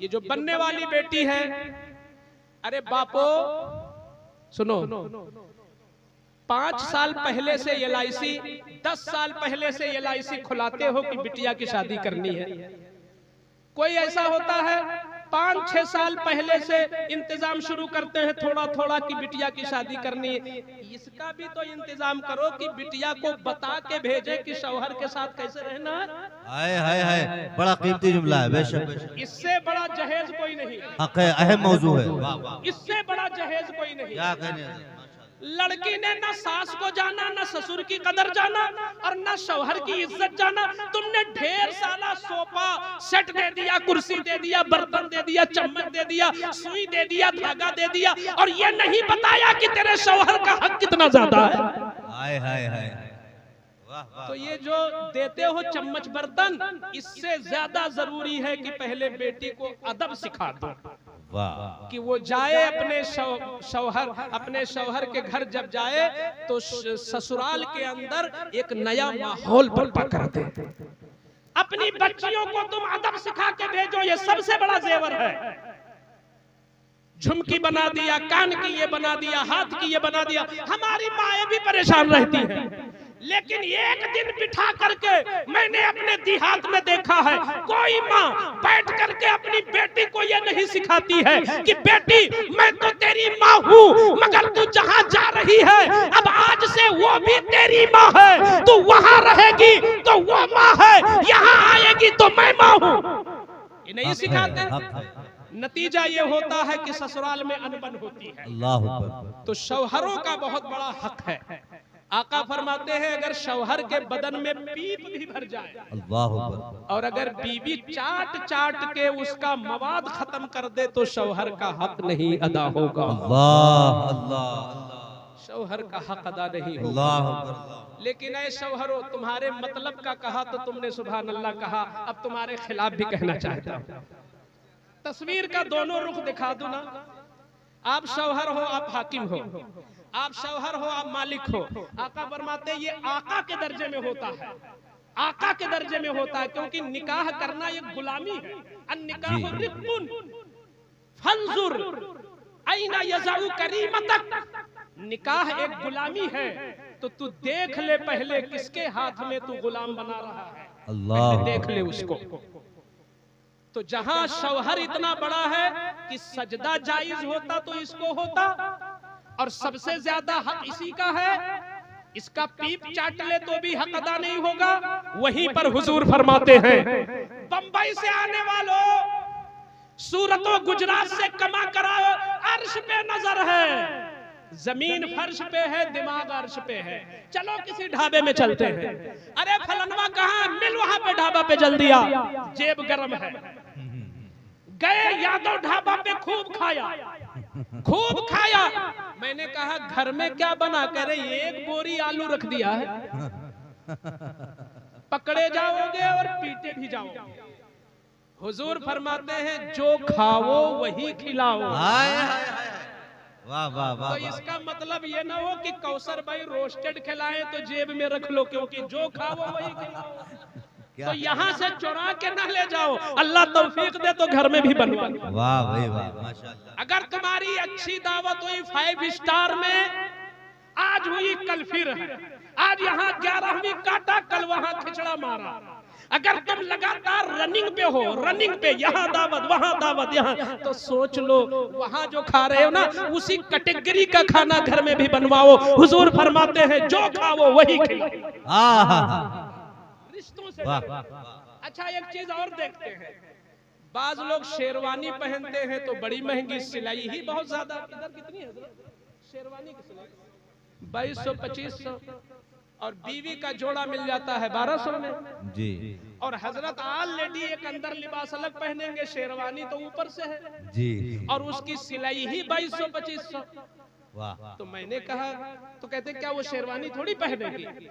ये जो बनने वाली बेटी है, अरे बापो सुनो, 5 साल पहले से LIC, 10 साल पहले से LIC खुलाते हो कि बिटिया की शादी करनी है। कोई ऐसा होता है 5-6 साल पहले से इंतजाम शुरू करते हैं थोड़ा थोड़ा कि बिटिया की शादी करनी है। इसका भी तो इंतजाम करो कि बिटिया को बता के भेजे कि शौहर के साथ कैसे रहना है। हाय हाय हाय, बड़ा कीमती जुमला है, बेशक बेशक। इससे बड़ा जहेज कोई नहीं, अहम मौजू है। वाह वाह, इससे बड़ा जहेज कोई नहीं। क्या कहने, लड़की ने ना सास को जाना, ना ससुर की कदर जाना और ना शौहर की इज्जत जाना। तुमने ढेर सारा सोफा सेट दे दिया, कुर्सी दे दिया, बर्तन दे दिया, चम्मच दे दिया, सुई दे दिया, धागा दे दिया, और ये नहीं बताया कि तेरे शौहर का हक कितना ज्यादा है। हाय हाय हाय, तो ये जो देते हो चम्मच बर्तन, इससे ज्यादा जरूरी है कि पहले बेटी को अदब सिखा दो। वाह, कि वो जाए अपने शौहर के घर जब जाए तो ससुराल के अंदर एक नया माहौल बर्पा कर दे। अपनी बच्चियों को तुम अदब सिखा के भेजो, ये सबसे बड़ा जेवर है। झुमकी बना दिया, कान की ये बना दिया, हाथ की ये बना दिया। हमारी माएं भी परेशान रहती हैं, लेकिन एक दिन बिठा करके मैंने अपने देहात में देखा है, कोई माँ बैठ करके अपनी बेटी को ये नहीं सिखाती है कि बेटी मैं तो तेरी माँ हूँ, मगर तू जहाँ जा रही है अब आज से वो भी तेरी माँ है। तू वहाँ रहेगी तो वो माँ है, यहाँ आएगी तो मैं माँ हूँ। ये नहीं सिखाते। नतीजा ये होता है कि ससुराल में अनबन होती है। अल्लाह अकबर। तो शौहरों का बहुत बड़ा हक है। आका फरमाते हैं अगर शौहर के बदन में पीप भी भर जाए, अल्लाह अकबर, और अगर बीवी चाट चाट के उसका मवाद खत्म कर दे तो शौहर का हक नहीं अदा होगा। अल्लाह अल्लाह, शौहर का हक अदा नहीं होगा। अल्लाह अकबर। लेकिन ऐ शौहरों, तुम्हारे मतलब का कहा तो तुमने सुभान अल्लाह कहा, अब तुम्हारे खिलाफ भी कहना चाहता हूं। तस्वीर का दोनों रुख दिखा दो ना। आप शौहर हो, आप हाकिम हो, आप शौहर हो, आप मालिक हो। आका फरमाते ये आका के दर्जे में होता है, आका के दर्जे में होता है, क्योंकि निकाह करना एक गुलामी है। अन्निकाह रिक्कुन फंजुर ऐना यज़उ करीमतक। निकाह एक गुलामी है, तो तू देख ले पहले किसके हाथ में तू गुलाम बना रहा है, अल्लाह देख ले उसको। तो जहां शौहर इतना बड़ा है कि सजदा जायज होता तो इसको होता, और सबसे ज्यादा हक इसी का है। इसका पीप चाट ले तो भी हक अदा नहीं होगा। वहीं पर हुजूर फरमाते हैं बंबई से आने वालों, सूरत और गुजरात से कमा कराओ, अर्श पे नजर है, जमीन फर्श पे है, दिमाग अर्श पे है। चलो किसी ढाबे में चलते हैं। अरे फलनवा कहाँ, मिल वहां पे ढाबा पे जल दिया, जेब गर्म है। गए यादव ढाबा पे, खूब खाया, खूब खाया। मैंने कहा घर में क्या बना कर, एक बोरी आलू रख दिया है, पकड़े जाओगे और पीटे भी जाओगे। हुजूर फरमाते हैं जो खाओ वही खिलाओ। वाह वाह वाह। तो इसका मतलब ये ना हो कि कौसर भाई रोस्टेड खिलाए तो जेब में रख लो, क्योंकि जो खाओ वही खिलाओ। तो यहाँ से चुरा के ना ले जाओ, अल्लाह तौफीक दे तो घर में भी बनवा। वाह भाई वाह, माशाअल्लाह। अगर तुम्हारी अच्छी दावत हुई 5 स्टार में, आज हुई कल फिर है, आज यहाँ 11वीं काटा, कल वहाँ खिचड़ा मारा। अगर तुम लगातार रनिंग पे हो, रनिंग पे, यहाँ दावत वहाँ दावत यहाँ, तो सोच लो वहाँ जो खा रहे हो ना उसी कैटेगरी का खाना घर में भी बनवाओ। हुजूर फरमाते हैं जो खाओ वही खिलाओ। रिश्तों से। अच्छा एक चीज और देखते हैं, बाज लोग शेरवानी पहनते हैं तो बड़ी महंगी, सिलाई ही बहुत ज्यादा। इधर कितनी है शेरवानी की सिलाई? 2200-2500, और बीवी का जोड़ा मिल जाता है 1200 में जी। और हजरत ऑलरेडी एक अंदर लिबास अलग पहनेंगे, शेरवानी तो ऊपर से है जी, और उसकी सिलाई ही 2200-2500। वाह। तो मैंने कहा, तो कहते क्या वो शेरवानी थोड़ी पहनेगी?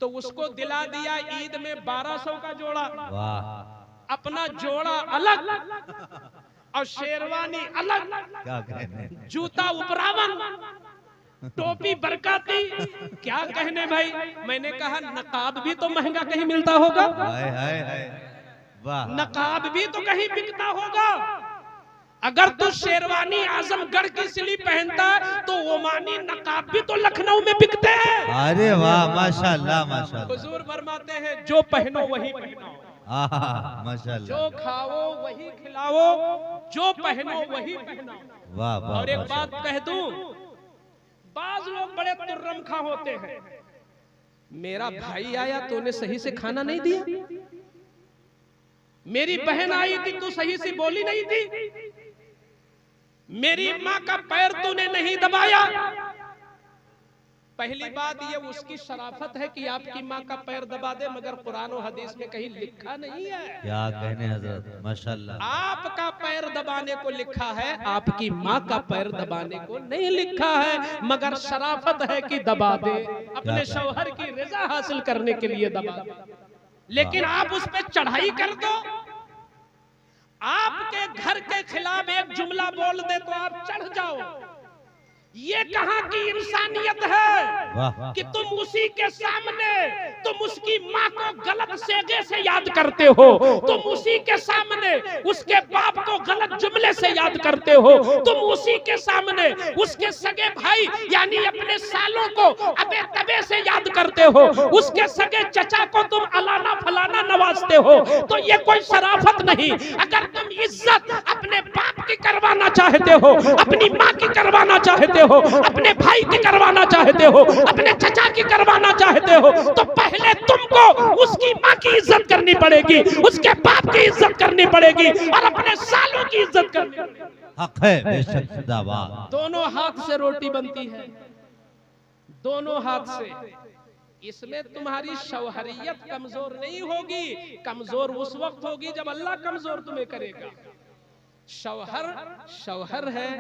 तो उसको दिला दिया ईद में 1200 का जोड़ा। वाह। अपना जोड़ा अलग और शेरवानी अलग, क्या कहने, जूता उपरावन, टोपी बरकाती, क्या कहने भाई। मैंने कहा नकाब भी तो महंगा कहीं मिलता होगा, हाय हाय हाय, वाह। नकाब भी तो कहीं बिकता होगा। अगर तू शेरवानी आजमगढ़ की सिली पहनता है तो ओमानी नकाब भी तो लखनऊ में बिकते हैं। अरे वाह माशाल्लाह माशाल्लाह। हुजूर फरमाते हैं जो पहनो वही पहनाओ, माशाल्लाह। जो खाओ वही खिलाओ, जो पहनो वही पहनाओ। वाह वाह। और एक बात कह दूं, बाज लोग बड़े तुर्रम खा होते हैं। मेरा भाई आया तूने सही से खाना नहीं दिया, मेरी बहन आई थी तू सही से बोली नहीं थी, मेरी माँ का पैर तूने नहीं दबाया। पहली बात ये उसकी शराफत है कि आपकी माँ का पैर दबा दे, मगर कुरान और हदीस में कहीं लिखा नहीं है। क्या कहने हजरत, माशाल्लाह। आपका पैर दबाने को लिखा है, आपकी माँ का पैर दबाने को नहीं लिखा है, मगर शराफत है कि दबा दे, अपने शौहर की रजा हासिल करने के लिए दबा दे। लेकिन आप उस पर चढ़ाई कर दो, आपके घर के खिलाफ एक जुमला बोल दे तो आप चढ़ जाओ। ये कहां की इंसानियत है कि तुम उसी के सामने तुम उसकी माँ को गलत सेगे से याद करते हो, तुम उसी के सामने उसके बाप को गलत जुमले से याद करते हो, तुम उसी के सामने उसके सगे भाई यानी अपने सालों को अबे तबे से याद करते हो, उसके सगे चचा को तुम अलाना फलाना नवाजते हो। तो ये कोई शराफत नहीं। अगर तुम इज्जत अपने बाप की करवाना चाहते हो, अपनी माँ की करवाना चाहते हो, अपने भाई की करवाना चाहते हो, अपने चचा की करवाना चाहते हो, तो पहले तुमको उसकी माँ की इज्जत करनी पड़ेगी, उसके बाप की इज्जत करनी पड़ेगी और अपने सालों की इज्जत करनी पड़ेगी। हक है बेशक जिंदाबाद। दोनों हाथ से रोटी बनती है, दोनों हाथ से। इसमें तुम्हारी शौहरियत कमजोर नहीं होगी, कमजोर उस वक्त होगी जब अल्लाह कमजोर तुम्हें करेगा। शौहर शौहर है,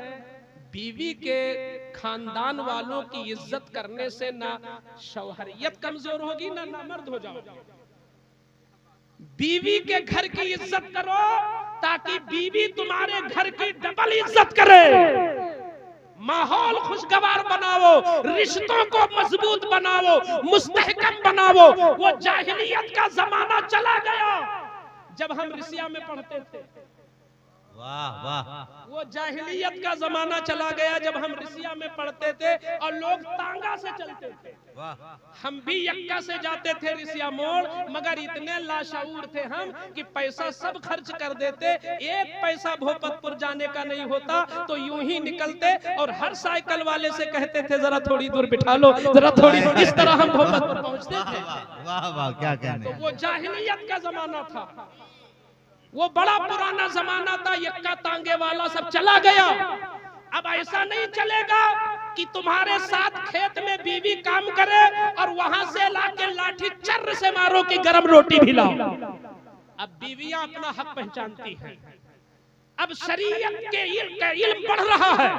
बीवी के खानदान वालों की इज्जत करने से ना शौहरियत कमजोर होगी ना नामर्द हो जाओगे। बीवी के घर की इज्जत करो ताकि बीवी तुम्हारे घर की डबल इज्जत करे। माहौल खुशगवार बनाओ, रिश्तों को मजबूत बनाओ, मुस्तहकम बनाओ। वो जाहिलियत का जमाना चला गया जब हम रिसिया में पढ़ते थे। वाह वाह। वो जाहिलियत का जमाना चला गया जब हम रिसिया में पढ़ते थे और लोग तांगा से चलते थे। हम भी यक्का से जाते थे रिसिया मोड़, मगर इतने लाशऊर थे हम कि पैसा सब खर्च कर देते। एक पैसा भोपतपुर जाने का नहीं होता तो यूं ही निकलते और हर साइकिल वाले से कहते थे जरा थोड़ी दूर बिठा लो, जरा थोड़ी दूर। इस तरह हम भोपतपुर पहुंचते थे। वाह वाह क्या कहने। तो वो जाहिलियत का जमाना था, वो बड़ा पुराना जमाना था। यक्का तांगे वाला सब चला गया। अब ऐसा नहीं चलेगा कि तुम्हारे साथ खेत में बीवी काम करे और वहां से लाके लाठी चर्र से मारो कि गरम रोटी भी लाओ। अब बीवियां अपना हक पहचानती हैं। अब शरीयत के इल्म बढ़ रहा है,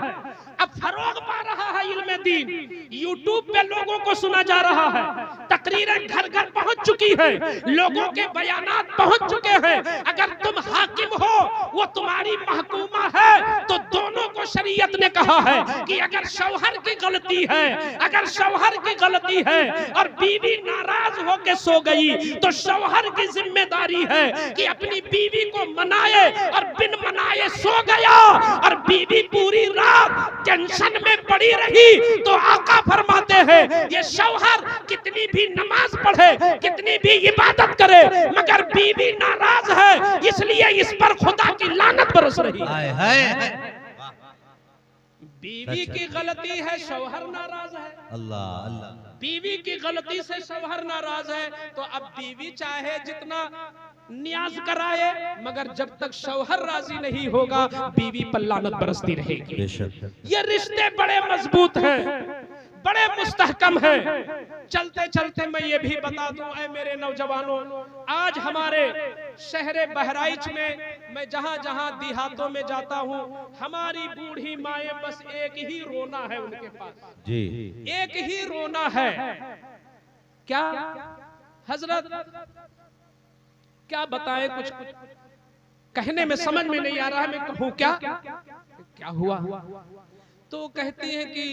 अब फरोग पा रहा है इल्म दीन। यूट्यूब पे लोगों को सुना जा रहा है, तकरीरें घर घर पहुंच चुकी है, लोगों के बयानात पहुंच चुके हैं। अगर तुम हाकिम हो, वो तुम्हारी महकूमा है, तो दोनों को शरीयत ने कहा है कि अगर शौहर की गलती है, अगर शौहर की गलती है और बीवी नाराज होकर सो गई तो शौहर की जिम्मेदारी है कि अपनी बीवी को मनाए, और बिन मनाए सो गया और बीवी पूरी रात टेंशन में पड़ी रही तो आका फरमाते हैं ये शौहर कितनी भी नमाज पढ़े, कितनी भी इबादत करे, मगर बीवी नाराज है, इसलिए इस पर खुदा की लानत बरस रही है। बीवी की गलती है, शौहर नाराज है। अल्लाह अल्लाह। बीवी की गलती से शौहर नाराज है तो अब बीवी चाहे जितना न्याज कराए, मगर जब तक शौहर राजी नहीं होगा बीवी पर लानत बरसती रहेगी। ये रिश्ते बड़े मजबूत हैं, बड़े मुस्तहकम हैं। चलते चलते मैं ये भी बता दूं ऐ मेरे नौजवानों, आज हमारे शहर बहराइच में मैं जहां जहां देहातों में जाता हूं, हमारी बूढ़ी माएं बस एक ही रोना है उनके पास जी, एक ही रोना है। क्या हजरत क्या बताएं, कुछ कहने में समझ में नहीं आ रहा है, मैं कहूं क्या क्या हुआ। तो कहती है कि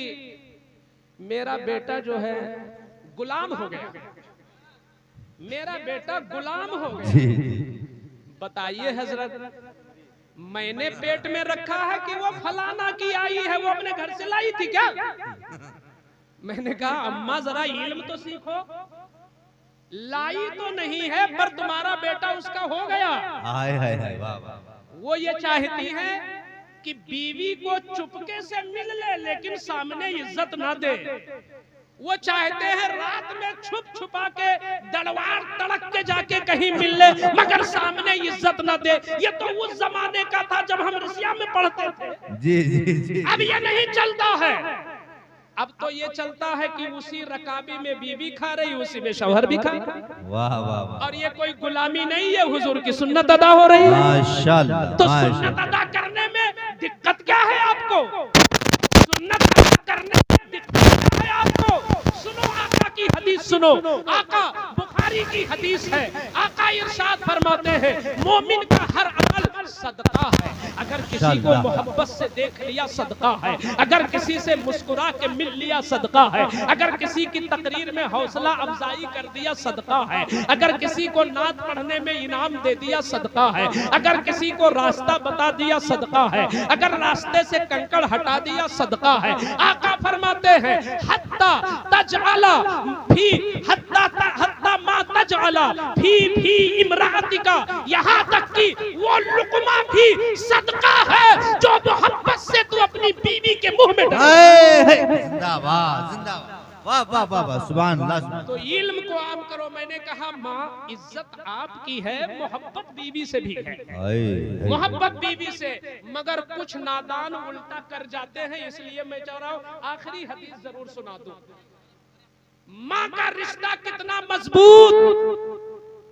मेरा बेटा जो है गुलाम हो गया, मेरा बेटा गुलाम हो गया। बताइए हजरत, मैंने पेट में रखा है कि वो फलाना की आई है, वो अपने घर से लाई थी क्या? मैंने कहा अम्मा जरा इल्म तो सीखो, लाई तो नहीं है पर तुम्हारा बेटा उसका हो गया। हाय हाय हाय, वाह वाह। वो ये चाहती है कि बीवी को चुपके से मिल ले लेकिन सामने इज्जत ना दे। वो चाहते हैं रात में छुप छुपा के दड़वार तड़क के जाके कहीं मिल ले मगर सामने इज्जत ना दे। ये तो उस जमाने का था जब हम रसिया में पढ़ते थे। जी जी जी। अब ये नहीं चलता है। अब तो ये चलता है कि उसी रकाबी में बीवी खा रही, उसी में शौहर भी खा रही। वाह वाह वाह। और ये कोई गुलामी नहीं है, हुजूर की सुन्नत अदा हो रही है। माशाअल्लाह। तो सुन्नत अदा करने में दिक्कत क्या है आपको? सुन्नत अदा करने में दिक्कत क्या है आपको? सुनो आका की हदीस सुनो। आका बुखारी की हदीस है। आका इरशाद फरमाते हैं मोमिन का हर अमल सदका है। अगर किसी को मोहब्बत से देख लिया सदका है, अगर किसी से मुस्कुरा के मिल लिया सदका है, अगर किसी की तकरीर में हौसला अफजाई कर दिया सदका है, अगर किसी को नात पढ़ने में इनाम दे दिया सदका है, अगर किसी को रास्ता बता दिया सदका है, अगर रास्ते से कंकड़ हटा दिया सदका है। आका फरमाते हैं हत्ता तजअला फी हत्ता मा तजअला फी इमरातिका, यहाँ तक कि वो लुकमा भी सदका है जो मोहब्बत से तू अपनी बीवी के मुंह में डाल। जिंदाबाद जिंदाबाद, वाह वाह वाह वाह, सुभान अल्लाह। तो इल्म को आप करो। मैंने कहा माँ इज्जत आपकी है, मोहब्बत बीवी से भी है, मोहब्बत बीवी से। मगर कुछ नादान उल्टा कर जाते हैं, इसलिए मैं चाह रहा हूँ आखिरी हदीस जरूर सुना दूं। माँ का रिश्ता कितना मजबूत,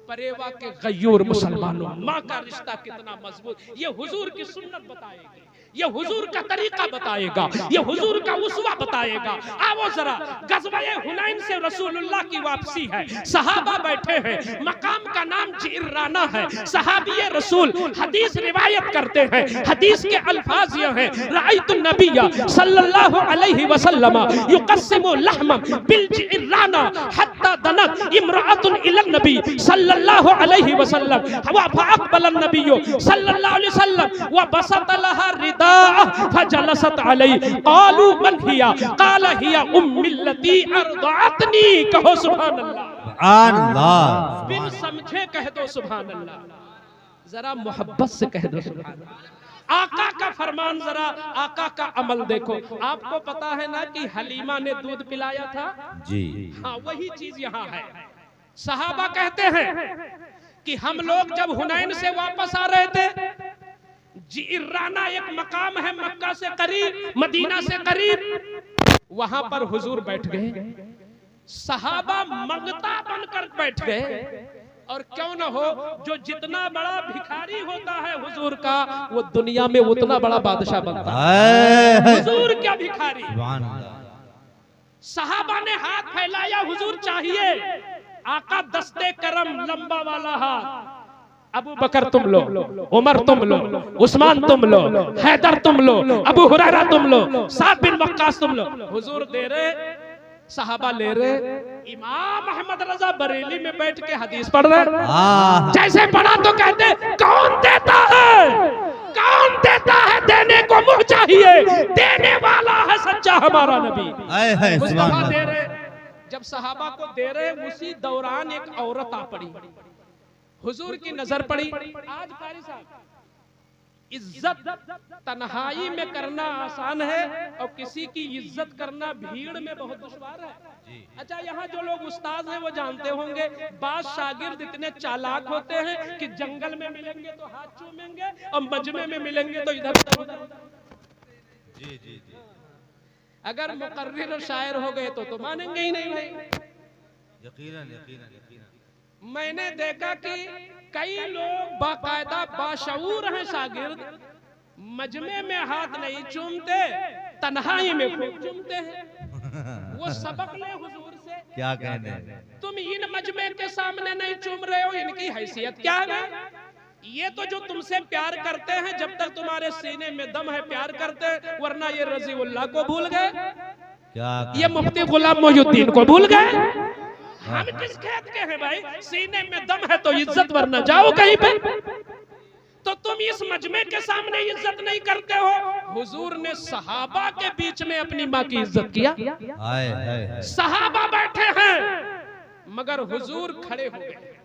परेवा के गयूर मुसलमानों, माँ का रिश्ता कितना मजबूत, ये हुजूर की सुन्नत बताएगी, ये हुजूर का तरीका बताएगा, ये हुजूर का उस्वा बताएगा। आओ जरा, गज़वा-ए हुनैन से रसूलुल्लाह की वापसी है, सहाबा बैठे हैं, मकाम का नाम जिर्राना है। सहाबी रसूल हदीस रिवायत करते हैं, हदीस के अल्फाज ये हैं राइतु नबिया सल्लल्लाहु अलैहि वसल्लम युक़स्सिमु लहमा बिल जिर्राना हत्ता दनत इम्राअतुन इलन नबी सल्लल्लाहु अलैहि वसल्लम व फअक़बल नबिय्यु सल्लल्लाहु अलैहि वसल्लम व बसत लहा रिदा फजलसत अलैहि क़ालू मन हिया क़ाल हिया उम्मिल्लती अर्दअतनी। कहो सुभान अल्लाह, सुभान अल्लाह। बिन समझे कह दो सुभान अल्लाह, जरा मोहब्बत से कह दो सुभान अल्लाह। आका का फरमान, जरा आका का अमल देखो। आपको पता है ना कि हलीमा ने दूध पिलाया था जी। हाँ, वही चीज यहाँ है। सहाबा कहते हैं कि हम लोग जब हुनैन से वापस आ रहे थे, जिर्राना एक मकाम है मक्का से करीब, मदीना से करीब, वहां पर हुजूर बैठ गए। सहाबा मंगता बनकर बैठ गए। और क्यों न हो, जो जितना बड़ा भिखारी होता है हुजूर का, वो दुनिया में उतना बड़ा बादशाह बनता है। हुजूर क्या भिखारी। सहाबा ने हाथ फैलाया, हुजूर चाहिए। आका दस्ते करम लंबा वाला हाथ, अबू बकर तुम लो, उमर तुम लो, उस्मान तुम लो, हैदर तुम लो, अबू हुरैरा तुम लो, साद बिन वक्कास तुम लो। हुजूर दे रहे, सहाबा ले रहे। इमाम अहमद रजा बरेली में बैठ के हदीस पढ़ रहे। जैसे पढ़ा तो कहते कौन देता है, कौन देता है, देने को मुंह चाहिए, देने वाला है सच्चा हमारा नबी। मुस्तफा दे रहे। जब सहाबा को दे रहे, उसी दौरान एक औरत आ पड़ी, हुजूर की नजर पड़ी। आज कारी साहब, इज्जत तन्हाई में करना आसान है और किसी की इज्जत करना भीड़ में बहुत दुश्वार है। अच्छा, यहाँ जो लोग उस्ताद हैं वो जानते होंगे, बास शागिर्द इतने चालाक होते हैं कि जंगल में मिलेंगे तो हाथ चूमेंगे और मजमे में मिलेंगे तो इधर उधर। जी जी जी। अगर मुकर्रिर और शायर हो गए तो मानेंगे ही नहीं भाई। यकीनन यकीनन यकीनन। मैंने देखा कि कई लोग बाकायदा बाशऊर हैं शागिर्द, मजमे में हाथ नहीं चूमते, तन्हाई में खूब चूमते हैं। वो सबक ले हुजूर से। क्या कहने, तुम इन मजमे के सामने नहीं चूम रहे हो, इनकी हैसियत क्या है? ये तो जो तुमसे प्यार करते हैं, जब तक तुम्हारे सीने में दम है प्यार करते, वरना ये रजीउल्लाह को भूल गए, क्या ये मुफ्ती गुलाम मोहिउद्दीन को भूल गए। हम किस खेत के हैं भाई? सीने में दम है तो इज्जत, वरना जाओ कहीं पे। तो तुम तुम इस मजमे के सामने इज्जत नहीं करते हो। हुजूर ने सहाबा के बीच में अपनी माँ की इज्जत किया। हाय हाय सहाबा बैठे हैं मगर हुजूर खड़े हो गए।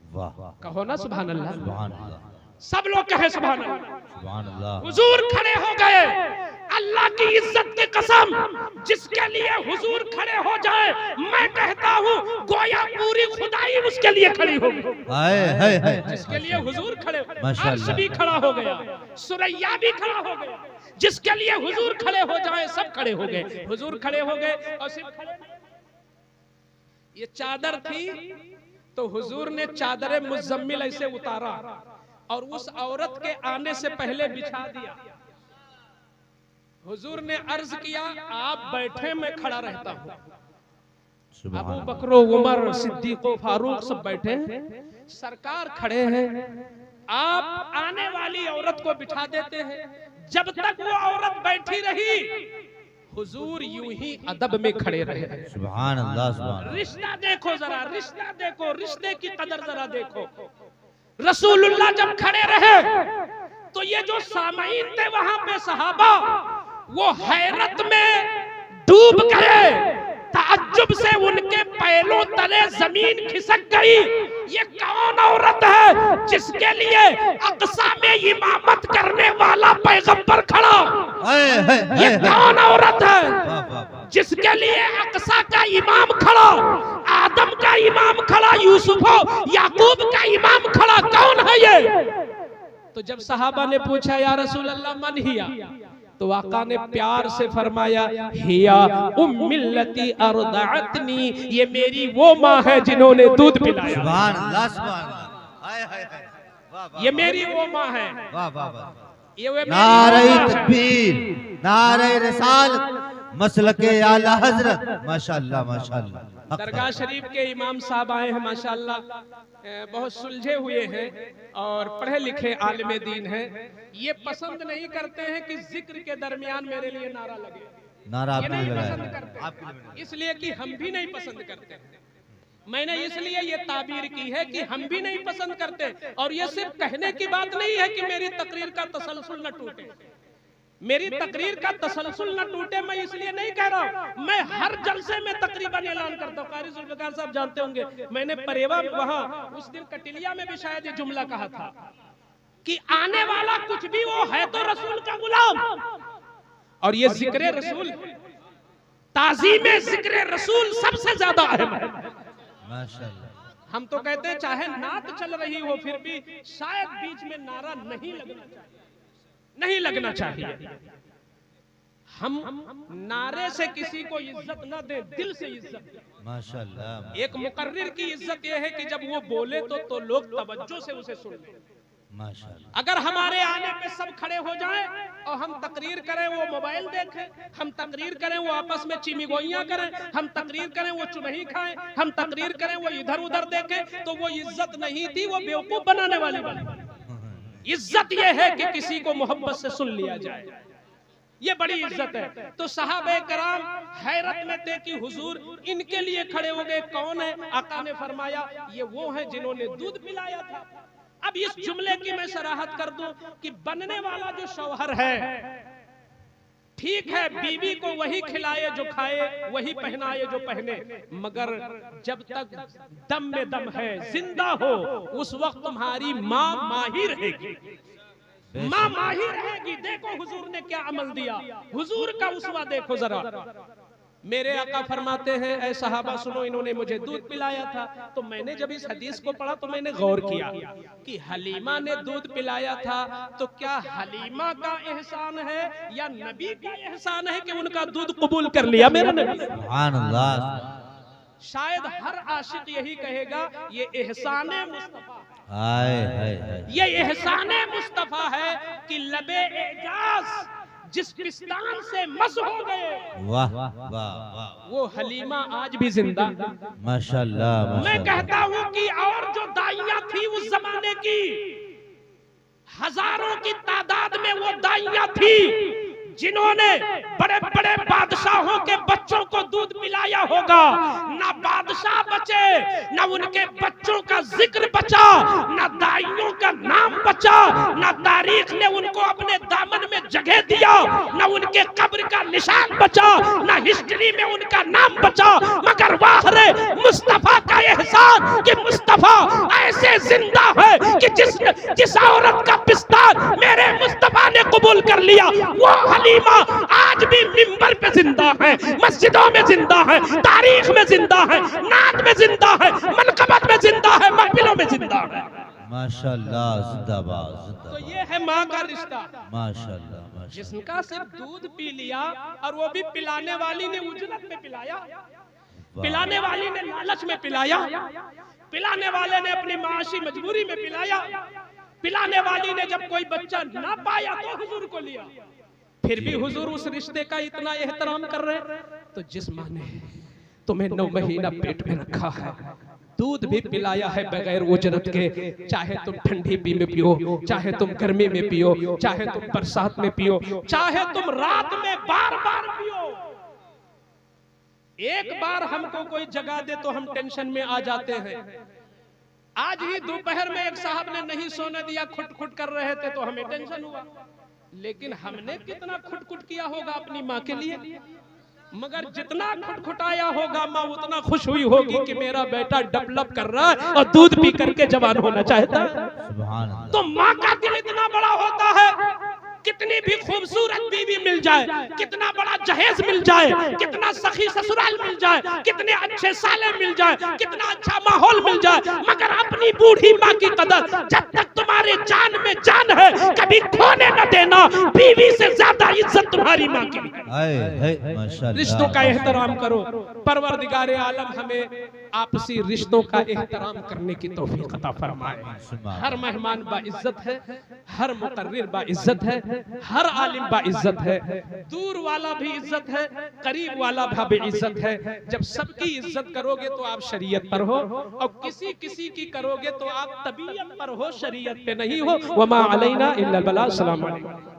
वाह, कहो ना सुभान अल्लाह। सुभान अल्लाह, सब लोग कहे सुभान अल्लाह। सुभान अल्लाह। हुजूर खड़े हो गए। अल्लाह की इज्जत की कसम, जिसके लिए हुजूर खड़े हो जाए, मैं कहता हूँ गोया पूरी खुदाई उसके लिए खड़ी हो गई। हाय हाय हाय, जिसके लिए हुजूर खड़े, माशाअल्लाह। अर्श भी खड़ा हो गया, सुरैया भी खड़ा हो गया। जिसके लिए हुजूर खड़े हो जाए सब खड़े हो गए। हुजूर खड़े हो गए और सिर्फ खड़े, ये चादर थी तो हुजूर ने चादर मुज़म्मिल ऐसे उतारा और उस औरत के आने से पहले बिछा दिया। हुजूर ने अर्ज किया, आप बैठे मैं खड़ा रहता हूँ। अबू बकर, उमर, सिद्दीक, फारूक सब बैठे हैं, सरकार खड़े हैं। आप आने वाली औरत को बिठा देते हैं। जब तक वो औरत बैठी रही, हुजूर यूं ही अदब में खड़े रहे। सुभान अल्लाह, सुभान अल्लाह। रिश्ता देखो जरा, रिश्ता देखो, रिश्ते की कदर जरा देखो। रसूलुल्लाह जब खड़े रहे तो ये जो सामईन थे वहां पे सहाबा, वो हैरत में डूब गए। ताज्जुब से उनके पैरों तले जमीन खिसक गई। ये कौन औरत है जिसके लिए अक्सा में इमामत करने वाला पैगंबर खड़ा? ये कौन औरत है जिसके लिए अक्सा का इमाम खड़ा, आदम का इमाम खड़ा, यूसुफ याकूब का इमाम खड़ा? कौन है ये? तो जब सहाबा ने पूछा या रसूल अल्लाह मन हिया, तो आका ने प्यार से फरमाया, हिया उम्मिल्लती अर्दअतनी, ये मेरी वो माँ है जिन्होंने दूध पिलाया। सुभान अल्लाह, सुभान अल्लाह। हाय हाय हाय, वाह वाह, ये मेरी वो माँ है। वाह वाह वाह। ये वे नारे तकबीर, नारे रिसालत, मसलके आला हजरत। माशाअल्लाह माशाअल्लाह। दरगाह शरीफ के इमाम साहब आए हैं माशाअल्लाह, बहुत सुलझे हुए हैं और पढ़े लिखे आलिम दीन हैं। ये पसंद नहीं करते हैं कि जिक्र के दरमियान मेरे लिए नारा लगे। नारा ये आपने नहीं लगाया, पसंद करते, आपके लिए इसलिए कि हम भी नहीं पसंद करते। मैंने इसलिए ये ताबीर की है कि हम भी नहीं पसंद करते। और ये सिर्फ कहने की बात नहीं है कि मेरी तकरीर का तसलसल न टूटे, मेरी तकरीर का तसलसल न टूटे, मैं इसलिए नहीं कह रहा हूं। मैं हर जलसे में तकरीबन ऐलान करता हूं। कारी जुल्फिकार साहब जानते होंगे, मैंने परेवा वहां उस दिन कटिलिया में भी शायद ये जुमला कहा था कि आने वाला कुछ भी वो है तो रसूल का गुलाम। और ये जिक्र रसूल, ताज़ीम जिक्र रसूल सबसे ज्यादा अहम है। माशाअल्लाह। हम तो कहते हैं चाहे नात चल रही हो फिर भी शायद बीच में नारा नहीं लगना चाहिए, नहीं लगना चाहिए। हम नारे से किसी को इज्जत न दे, दिल से इज्जत दें। माशाअल्लाह। एक मुकर्रिर की इज्जत यह है कि जब वो बोले तो लोग तवज्जो से उसे सुन लें। माशाअल्लाह। अगर हमारे आने पे सब खड़े हो जाएं और हम तकरीर करें वो मोबाइल देखें, हम तकरीर करें वो आपस में चिमिगोइयां करें, हम तकरीर करें वो चुनही खाएं, हम तकरीर करें वो इधर उधर देखें, तो वो इज्जत नहीं थी, वो बेवकूफ बनाने वाली बनी। इज्जत ये है कि किसी को मोहब्बत से सुन लिया जाए, ये बड़ी इज्जत है। तो सहाबे कराम हैरत में थे कि हुजूर इनके लिए खड़े हो गए। कौन है? आका ने फरमाया ये वो है जिन्होंने दूध पिलाया था। अब इस जुमले की मैं सराहत कर दूं कि बनने वाला जो शौहर है, ठीक है बीवी को वही खिलाए जो खाए, वही पहनाए जो पहने, मगर जब तक दम में दम है, जिंदा हो, उस वक्त तुम्हारी माँ माही रहेगी, माँ माही रहेगी। देखो हुजूर ने क्या अमल दिया, हुजूर का उसवा देखो जरा। मेरे आका फरमाते हैं, ऐ सहाबा सुनो, इन्होंने मुझे दूध पिलाया था। तो मैंने जब इस हदीस को पढ़ा तो मैंने गौर किया कि हलीमा ने दूध पिलाया था, तो क्या हलीमा का एहसान है या नबी का एहसान है कि उनका दूध कबूल कर लिया मेरा नबी? सुभान अल्लाह। शायद हर आशिक यही कहेगा ये एहसाने मुस्तफा, हाय हाय हाय, ये एहसाने मुस्तफा है कि लबे एजाज जिस पिस्तान से मस हो गए, वाह वाह वाह, वो हलीमा आज भी जिंदा। माशाअल्लाह। मैं कहता हूँ कि और जो दाइयाँ थी उस जमाने की, हजारों की तादाद में वो दाइयाँ थी जिन्होंने बड़े बड़े बादशाहों के बच्चों को दूध पिलाया होगा, ना बादशाह बचे, ना उनके बच्चों का जिक्र बचा, ना दाइयों का नाम बचा, ना तारीख ने उनको अपने दामन में जगह दिया, ना उनके कब्र का निशान बचा, ना हिस्ट्री में उनका नाम बचा। मगर वाह रे मुस्तफा का एहसान कि मुस्तफा ऐसे जिंदा है कि जिस औरत का पिस्तान मेरे मुस्तफा ने कबूल कर लिया, वो हलीमा आज भी मिंबर पे जिंदा है, मस्जिदों में जिंदा है, तारीख में जिंदा है, नात में जिंदा है, मनकबत में जिंदा है, महफिलों में जिंदा है। माशाअल्लाह, जिंदाबाद तो जिंदाबाद। ये है माँ का रिश्ता। माशाअल्लाह माशाअल्लाह। जिसका सिर्फ दूध पी लिया और वो भी पिलाने वाली ने उजरत में पिलाया, पिलाने वाली ने लालच में पिलाया, पिलाने वाले ने अपनी माशी मजबूरी में पिलाया, पिलाने वाली ने जब कोई बच्चा ना पाया तो हुजूर को लिया, फिर भी हुजूर उस रिश्ते का इतना एहतराम कर रहे। तो जिस माँ ने तुम्हें 9 महीना पेट में रखा है, दूध भी पिलाया है बगैर उजरत के, चाहे तुम ठंडी भी में पियो, चाहे तुम गर्मी में पियो, चाहे तुम बरसात में पियो, चाहे तुम रात में बार बार पियो। एक बार हमको कोई जगा दे तो हम टेंशन में आ जाते हैं। आज ही दोपहर में एक साहब ने नहीं सोने दिया, खुट खुट कर रहे थे तो हमें टेंशन हुआ, लेकिन हमने कितना खुट खुट किया होगा अपनी माँ के लिए। मगर जितना खुटखुटाया होगा माँ उतना खुश हुई होगी कि मेरा बेटा डेवलप कर रहा है और दूध पी करके जवान होना चाहता है। सुभान अल्लाह। तो माँ का दिल इतना बड़ा होता है, कितनी भी खूबसूरत बीवी मिल जाए, कितना बड़ा जहेज मिल जाए, कितना सखी ससुराल मिल जाए, कितने अच्छे साले मिल जाए, कितना अच्छा माहौल मिल जाए, मगर अपनी बूढ़ी माँ की कदर जब तक तुम्हारे जान में जान है कभी खोने न देना। बीवी से ज्यादा इज्जत तुम्हारी माँ की। माशाअल्लाह। रिश्तों का एहतराम करो। परवरदिगारे आलम हमें आपसी रिश्तों का एहतराम करने की तौफीक अता फरमाए। हर मेहमान बाइज्जत है, हर मुकर्रिर बाइज्जत है, हर आलिम बाइज्जत है, दूर वाला भी इज्जत है, करीब वाला भी इज्जत है। जब सबकी इज्जत करोगे तो आप शरीयत पर हो, और किसी किसी की करोगे तो आप तबीयत पर हो, शरीयत पे नहीं हो। वमा अलैना इल्लल बलाग। अस्सलाम वालेकुम।